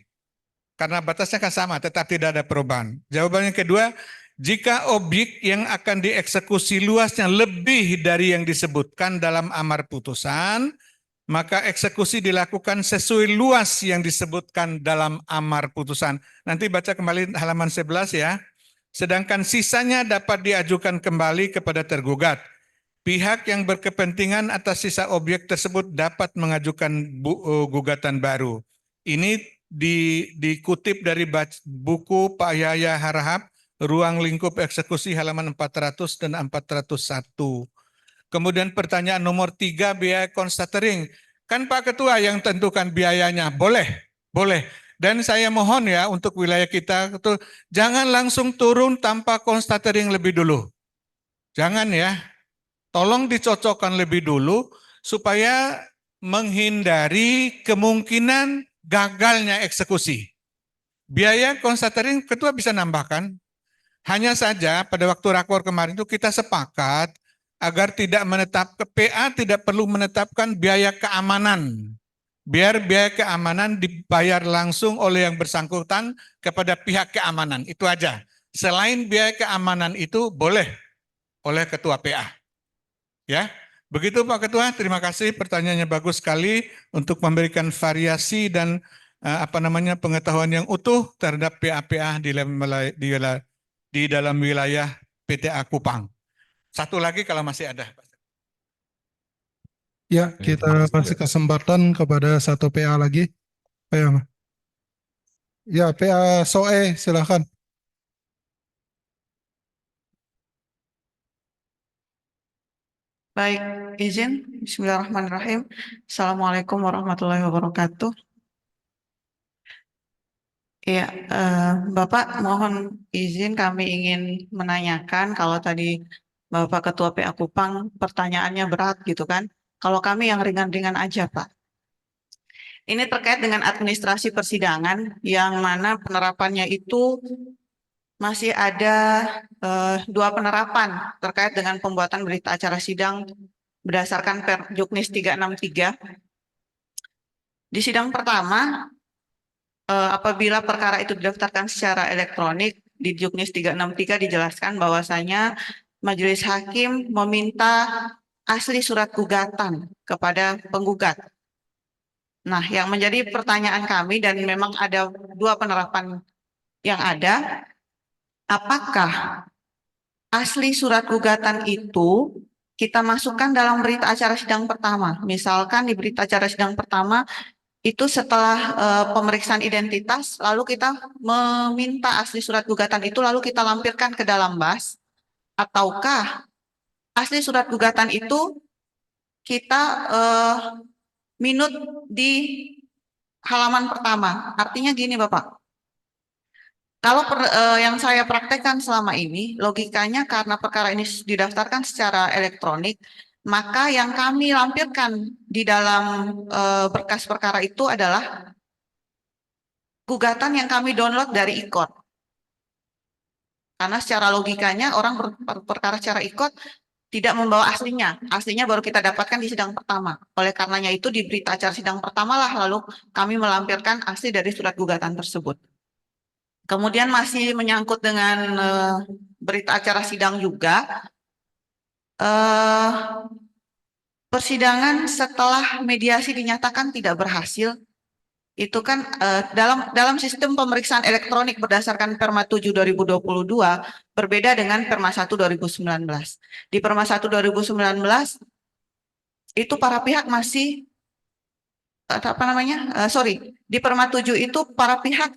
Karena batasnya kan sama, tetap tidak ada perubahan. Jawabannya kedua, jika objek yang akan dieksekusi luasnya lebih dari yang disebutkan dalam amar putusan, maka eksekusi dilakukan sesuai luas yang disebutkan dalam amar putusan. Nanti baca kembali halaman 11 ya. Sedangkan sisanya dapat diajukan kembali kepada tergugat. Pihak yang berkepentingan atas sisa objek tersebut dapat mengajukan gugatan baru. Ini dikutip dari buku Pak Yahya Harahap, Ruang Lingkup Eksekusi halaman 400 dan 401. Kemudian pertanyaan nomor 3, biaya constatering. Kan Pak Ketua yang tentukan biayanya. Boleh. Dan saya mohon ya untuk wilayah kita, itu jangan langsung turun tanpa constatering lebih dulu. Jangan ya. Tolong dicocokkan lebih dulu supaya menghindari kemungkinan gagalnya eksekusi. Biaya constatering Ketua bisa nambahkan. Hanya saja pada waktu rakor kemarin itu kita sepakat agar tidak PA tidak perlu menetapkan biaya keamanan. Biar biaya keamanan dibayar langsung oleh yang bersangkutan kepada pihak keamanan. Itu aja. Selain biaya keamanan itu boleh oleh Ketua PA. Ya, begitu Pak Ketua. Terima kasih. Pertanyaannya bagus sekali untuk memberikan variasi dan pengetahuan yang utuh terhadap PA-PA di dalam wilayah PTA Kupang. Satu lagi kalau masih ada. Ya, kita kasih kesempatan kepada satu PA lagi. PA. Ya, PA Soe, silakan. Baik, izin. Bismillahirrahmanirrahim. Assalamualaikum warahmatullahi wabarakatuh. Ya, Bapak mohon izin kami ingin menanyakan kalau tadi Bapak Ketua PA Kupang pertanyaannya berat gitu kan. Kalau kami yang ringan-ringan aja Pak. Ini terkait dengan administrasi persidangan yang mana penerapannya itu masih ada dua penerapan terkait dengan pembuatan berita acara sidang berdasarkan Perjuknis 363. Di sidang pertama, apabila perkara itu didaftarkan secara elektronik, di Juknis 363 dijelaskan bahwasanya majelis hakim meminta asli surat gugatan kepada penggugat. Nah, yang menjadi pertanyaan kami dan memang ada dua penerapan yang ada, apakah asli surat gugatan itu kita masukkan dalam berita acara sidang pertama? Misalkan di berita acara sidang pertama itu setelah pemeriksaan identitas, lalu kita meminta asli surat gugatan itu, lalu kita lampirkan ke dalam BAS, ataukah asli surat gugatan itu kita minut di halaman pertama. Artinya gini Bapak, kalau yang saya praktekkan selama ini, logikanya karena perkara ini didaftarkan secara elektronik, maka yang kami lampirkan di dalam berkas perkara itu adalah gugatan yang kami download dari IKOT. Karena secara logikanya orang berperkara secara IKOT tidak membawa aslinya. Aslinya baru kita dapatkan di sidang pertama. Oleh karenanya itu di berita acara sidang pertama lah lalu kami melampirkan asli dari surat gugatan tersebut. Kemudian masih menyangkut dengan berita acara sidang juga. Persidangan setelah mediasi dinyatakan tidak berhasil, itu kan dalam sistem pemeriksaan elektronik berdasarkan Perma 7 2022 berbeda dengan Perma 1 2019. Di Perma 1 2019 itu para pihak masih di Perma 7 itu para pihak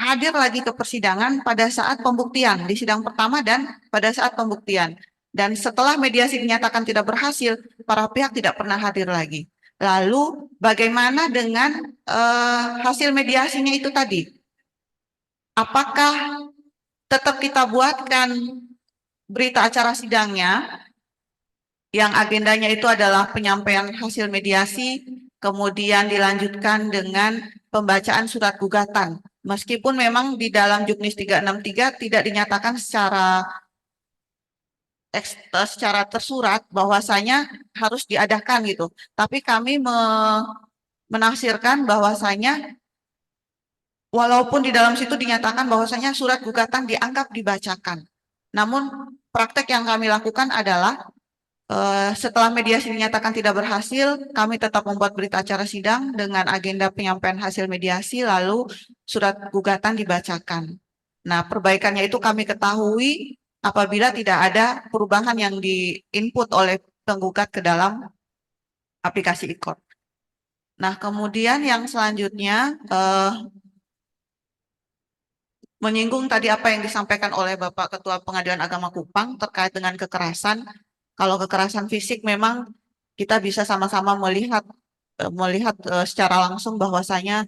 hadir lagi ke persidangan pada saat pembuktian di sidang pertama dan pada saat pembuktian. Dan setelah mediasi dinyatakan tidak berhasil, para pihak tidak pernah hadir lagi. Lalu bagaimana dengan hasil mediasinya itu tadi? Apakah tetap kita buatkan berita acara sidangnya yang agendanya itu adalah penyampaian hasil mediasi, kemudian dilanjutkan dengan pembacaan surat gugatan? Meskipun memang di dalam Juknis 363 tidak dinyatakan secara tersurat bahwasanya harus diadakan gitu. Tapi kami menafsirkan bahwasanya walaupun di dalam situ dinyatakan bahwasanya surat gugatan dianggap dibacakan. Namun praktek yang kami lakukan adalah setelah mediasi dinyatakan tidak berhasil, kami tetap membuat berita acara sidang dengan agenda penyampaian hasil mediasi, lalu surat gugatan dibacakan. Nah, perbaikannya itu kami ketahui apabila tidak ada perubahan yang di-input oleh penggugat ke dalam aplikasi IKOT. Nah, kemudian yang selanjutnya menyinggung tadi apa yang disampaikan oleh Bapak Ketua Pengadilan Agama Kupang terkait dengan kekerasan. Kalau kekerasan fisik memang kita bisa sama-sama melihat secara langsung bahwasanya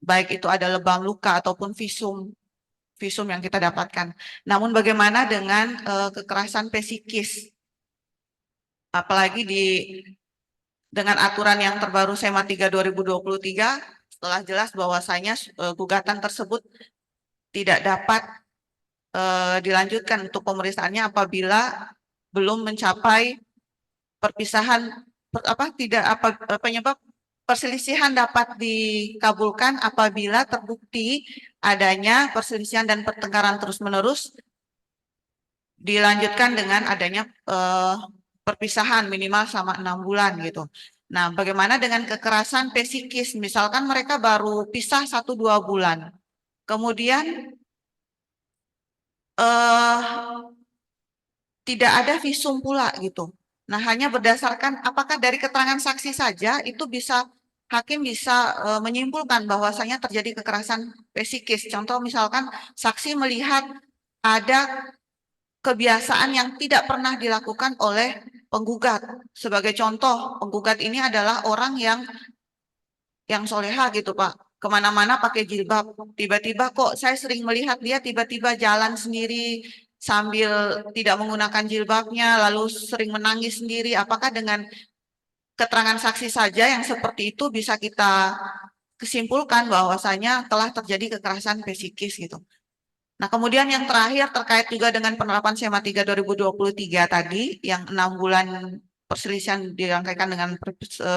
baik itu ada lebam luka ataupun visum yang kita dapatkan. Namun bagaimana dengan kekerasan psikis? Apalagi dengan aturan yang terbaru SEMA 3 2023 setelah jelas bahwasanya gugatan tersebut tidak dapat dilanjutkan untuk pemeriksaannya apabila belum mencapai perpisahan penyebab perselisihan dapat dikabulkan apabila terbukti adanya perselisihan dan pertengkaran terus-menerus dilanjutkan dengan adanya perpisahan minimal selama 6 bulan gitu. Nah, bagaimana dengan kekerasan psikis? Misalkan mereka baru pisah 1-2 bulan, kemudian tidak ada visum pula gitu. Nah, hanya berdasarkan apakah dari keterangan saksi saja itu hakim bisa menyimpulkan bahwasanya terjadi kekerasan psikis. Contoh misalkan saksi melihat ada kebiasaan yang tidak pernah dilakukan oleh penggugat. Sebagai contoh, penggugat ini adalah orang yang soleha gitu Pak. Kemana-mana pakai jilbab. Tiba-tiba kok saya sering melihat dia tiba-tiba jalan sendiri sambil tidak menggunakan jilbabnya, lalu sering menangis sendiri. Apakah dengan keterangan saksi saja yang seperti itu bisa kita kesimpulkan bahwasanya telah terjadi kekerasan psikis gitu. Nah, kemudian yang terakhir terkait juga dengan penerapan SEMA 3 2023 tadi, yang 6 bulan perselisihan dirangkaikan dengan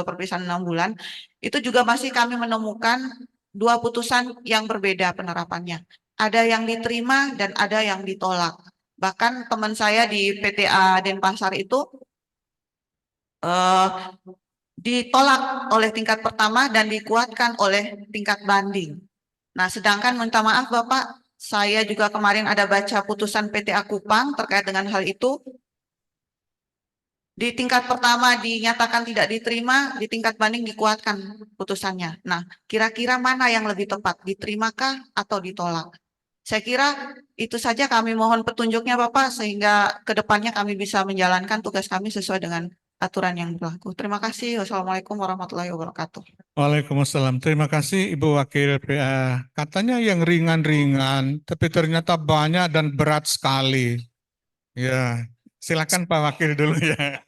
perpisahan 6 bulan, itu juga masih kami menemukan 2 putusan yang berbeda penerapannya. Ada yang diterima dan ada yang ditolak. Bahkan teman saya di PTA Denpasar itu ditolak oleh tingkat pertama dan dikuatkan oleh tingkat banding. Nah, sedangkan minta maaf Bapak, saya juga kemarin ada baca putusan PTA Kupang terkait dengan hal itu. Di tingkat pertama dinyatakan tidak diterima, di tingkat banding dikuatkan putusannya. Nah, kira-kira mana yang lebih tepat, diterimakah atau ditolak? Saya kira itu saja, kami mohon petunjuknya Bapak, sehingga ke depannya kami bisa menjalankan tugas kami sesuai dengan aturan yang berlaku. Terima kasih. Wassalamualaikum warahmatullahi wabarakatuh. Waalaikumsalam. Terima kasih Ibu Wakil PA. Katanya yang ringan-ringan, tapi ternyata banyak dan berat sekali. Ya, silakan Pak Wakil dulu ya.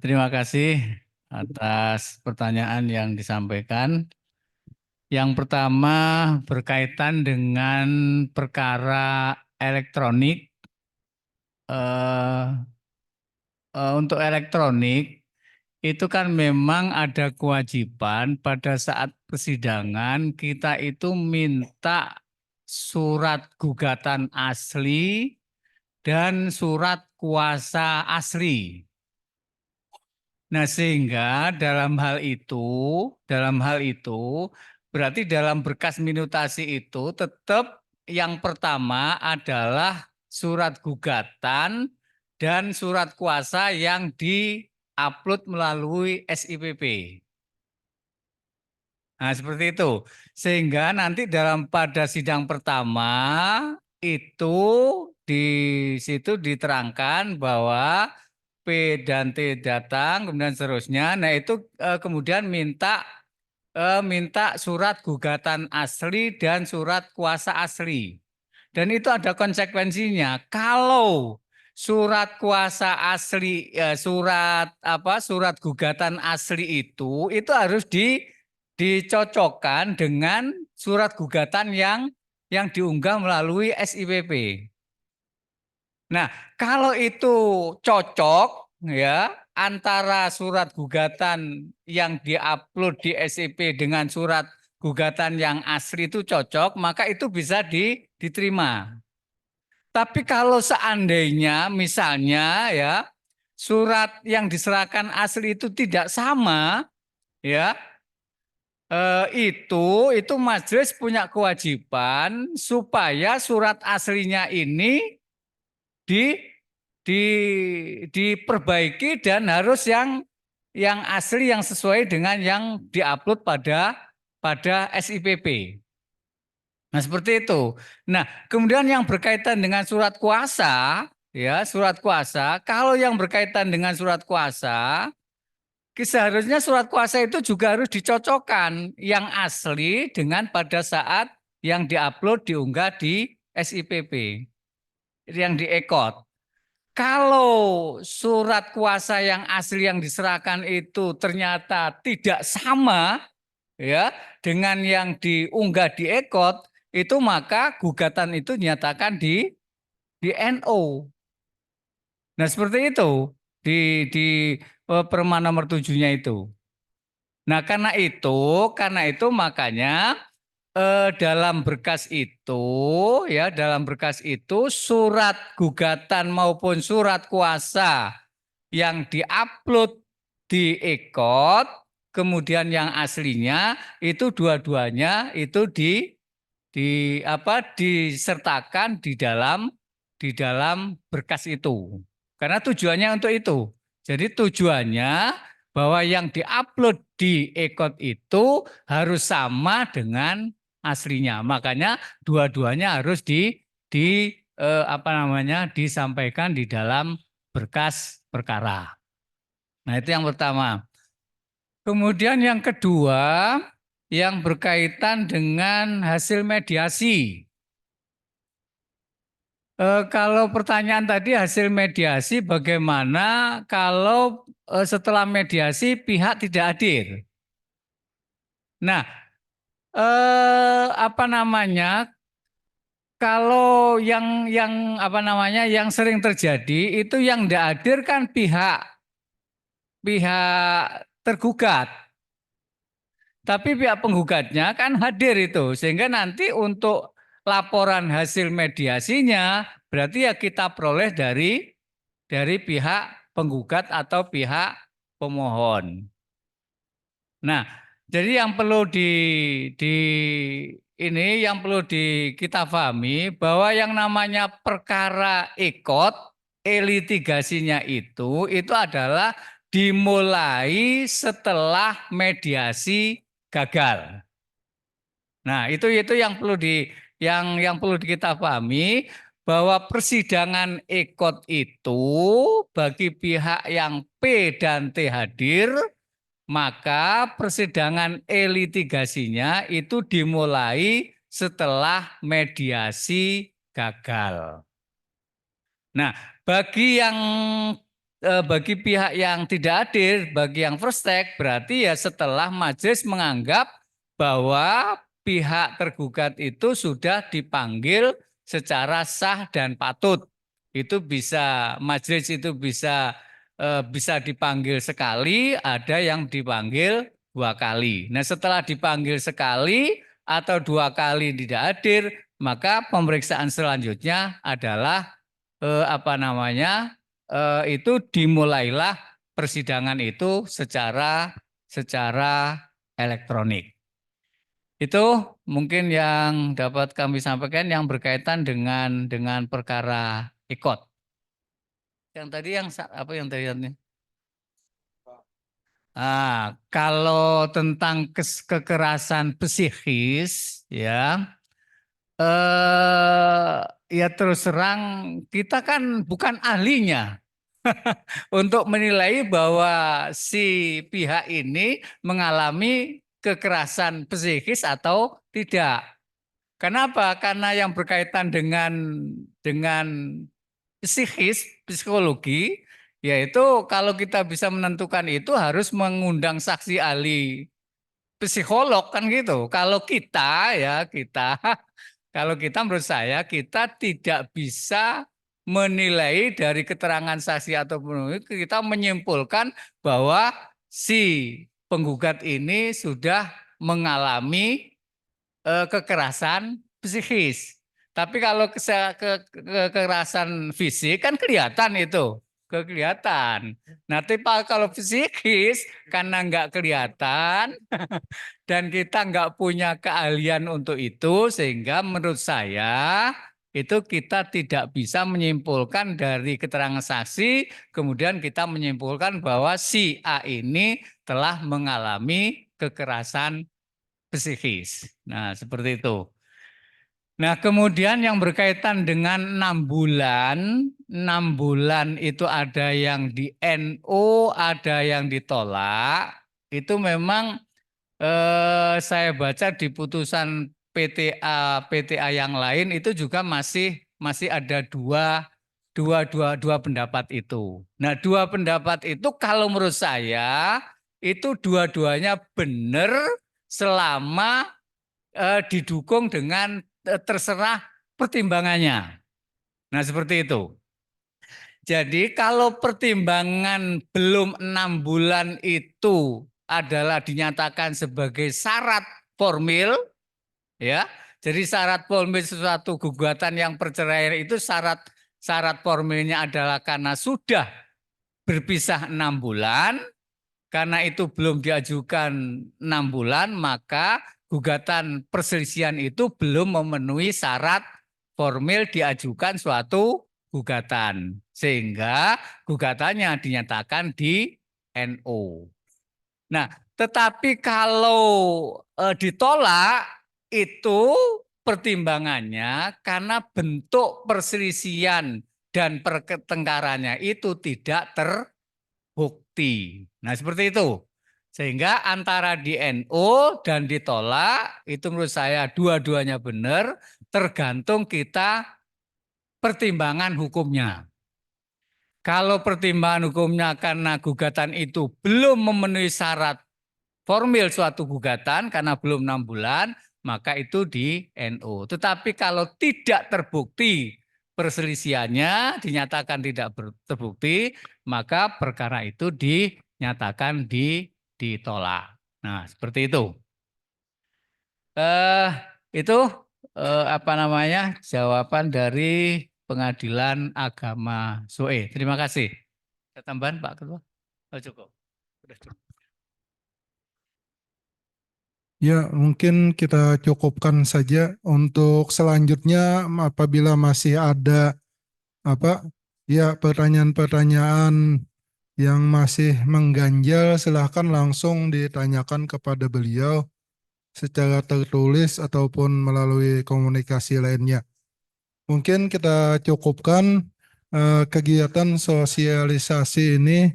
Terima kasih atas pertanyaan yang disampaikan. Yang pertama berkaitan dengan perkara elektronik. Untuk elektronik itu kan memang ada kewajiban pada saat persidangan kita itu minta surat gugatan asli dan surat kuasa asli. Nah, sehingga dalam hal itu berarti dalam berkas minutasi itu tetap yang pertama adalah surat gugatan dan surat kuasa yang di-upload melalui SIPP. Nah, seperti itu. Sehingga nanti pada sidang pertama itu di situ diterangkan bahwa P dan T datang, kemudian seterusnya. Nah, itu kemudian minta surat gugatan asli dan surat kuasa asli. Dan itu ada konsekuensinya. Kalau surat kuasa asli, surat gugatan asli itu harus dicocokkan dengan surat gugatan yang diunggah melalui SIPP. Nah, kalau itu cocok ya antara surat gugatan yang diupload di SIP dengan surat gugatan yang asli itu cocok, maka itu bisa diterima. Tapi kalau seandainya misalnya ya surat yang diserahkan asli itu tidak sama, ya itu majelis punya kewajiban supaya surat aslinya ini diperbaiki dan harus yang asli yang sesuai dengan yang diupload pada SIPP. Nah, seperti itu. Nah, kemudian yang berkaitan dengan surat kuasa, ya, surat kuasa, kalau yang berkaitan dengan surat kuasa, seharusnya surat kuasa itu juga harus dicocokkan yang asli dengan pada saat yang diupload diunggah di SIPP, yang di-ECOT. Kalau surat kuasa yang asli yang diserahkan itu ternyata tidak sama ya dengan yang diunggah di ECOT, itu maka gugatan itu dinyatakan di NO. Nah, seperti itu di Perma nomor 7-nya itu. Nah, karena itu makanya dalam berkas itu ya, dalam berkas itu surat gugatan maupun surat kuasa yang diupload di EKOT, kemudian yang aslinya itu dua-duanya itu disertakan di dalam berkas itu. Karena tujuannya untuk itu. Jadi tujuannya bahwa yang diupload di EKOT itu harus sama dengan aslinya. Makanya dua-duanya harus disampaikan di dalam berkas perkara. Nah, itu yang pertama. Kemudian yang kedua yang berkaitan dengan hasil mediasi. Kalau pertanyaan tadi hasil mediasi bagaimana kalau setelah mediasi pihak tidak hadir? Nah, kalau yang sering terjadi itu yang tidak hadir kan pihak tergugat. Tapi pihak penggugatnya kan hadir itu, sehingga nanti untuk laporan hasil mediasinya berarti ya kita peroleh dari pihak penggugat atau pihak pemohon. Nah, jadi yang perlu kita pahami bahwa yang namanya perkara EKOT, litigasinya itu adalah dimulai setelah mediasi gagal. Nah, itu yang perlu kita pahami bahwa persidangan EKOT itu bagi pihak yang P dan T hadir, maka persidangan litigasinya itu dimulai setelah mediasi gagal. Nah, bagi pihak yang tidak hadir, bagi yang first take, berarti ya setelah majelis menganggap bahwa pihak tergugat itu sudah dipanggil secara sah dan patut. Itu majelis itu bisa dipanggil sekali, ada yang dipanggil 2 kali. Nah, setelah dipanggil sekali atau 2 kali tidak hadir, maka pemeriksaan selanjutnya adalah itu dimulailah persidangan itu secara elektronik. Itu mungkin yang dapat kami sampaikan yang berkaitan dengan perkara EKOT. Yang tadi kalau tentang kekerasan psikis ya terus terang kita kan bukan ahlinya untuk menilai bahwa si pihak ini mengalami kekerasan psikis atau tidak. Kenapa? Karena yang berkaitan dengan psikologi, yaitu kalau kita bisa menentukan itu harus mengundang saksi ahli psikolog kan gitu. Kalau kita menurut saya kita tidak bisa menilai dari keterangan saksi ataupun kita menyimpulkan bahwa si penggugat ini sudah mengalami kekerasan psikis. Tapi kalau kekerasan fisik kan kelihatan itu, kelihatan. Nanti kalau psikis karena nggak kelihatan dan kita nggak punya keahlian untuk itu, sehingga menurut saya itu kita tidak bisa menyimpulkan dari keterangan saksi, kemudian kita menyimpulkan bahwa si A ini telah mengalami kekerasan psikis. Nah, seperti itu. Nah, kemudian yang berkaitan dengan 6 bulan itu ada yang di NO, ada yang ditolak. Itu memang saya baca di putusan PTA yang lain itu juga masih ada dua pendapat itu. Nah, 2 pendapat itu kalau menurut saya itu dua-duanya benar selama didukung dengan terserah pertimbangannya. Nah, seperti itu. Jadi kalau pertimbangan belum 6 bulan itu adalah dinyatakan sebagai syarat formil, ya. Jadi syarat formil sesuatu gugatan yang perceraian itu syarat formilnya adalah karena sudah berpisah 6 bulan, karena itu belum diajukan 6 bulan, maka gugatan perselisihan itu belum memenuhi syarat formil diajukan suatu gugatan, sehingga gugatannya dinyatakan di NO. Nah, tetapi kalau ditolak itu pertimbangannya karena bentuk perselisihan dan pertengkarannya itu tidak terbukti. Nah, seperti itu. Sehingga antara di NO dan ditolak itu menurut saya dua-duanya benar, tergantung kita pertimbangan hukumnya. Kalau pertimbangan hukumnya karena gugatan itu belum memenuhi syarat formil suatu gugatan karena belum 6 bulan, maka itu di NO. Tetapi kalau tidak terbukti perselisihannya, dinyatakan tidak terbukti, maka perkara itu dinyatakan ditolak. Nah, seperti itu. Itu jawaban dari Pengadilan Agama SUE. Terima kasih. Ada tambahan Pak Ketua? Oh, cukup. Sudah cukup. Ya, mungkin kita cukupkan saja untuk selanjutnya apabila masih ada pertanyaan-pertanyaan yang masih mengganjal, silahkan langsung ditanyakan kepada beliau secara tertulis ataupun melalui komunikasi lainnya. Mungkin kita cukupkan kegiatan sosialisasi ini.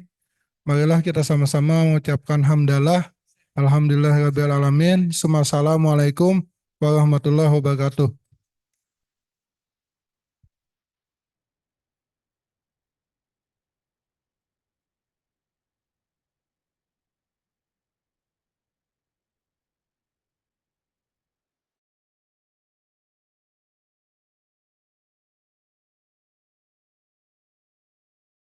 Marilah kita sama-sama mengucapkan hamdalah. Alhamdulillahirabbil alamin. Assalamualaikum warahmatullahi wabarakatuh.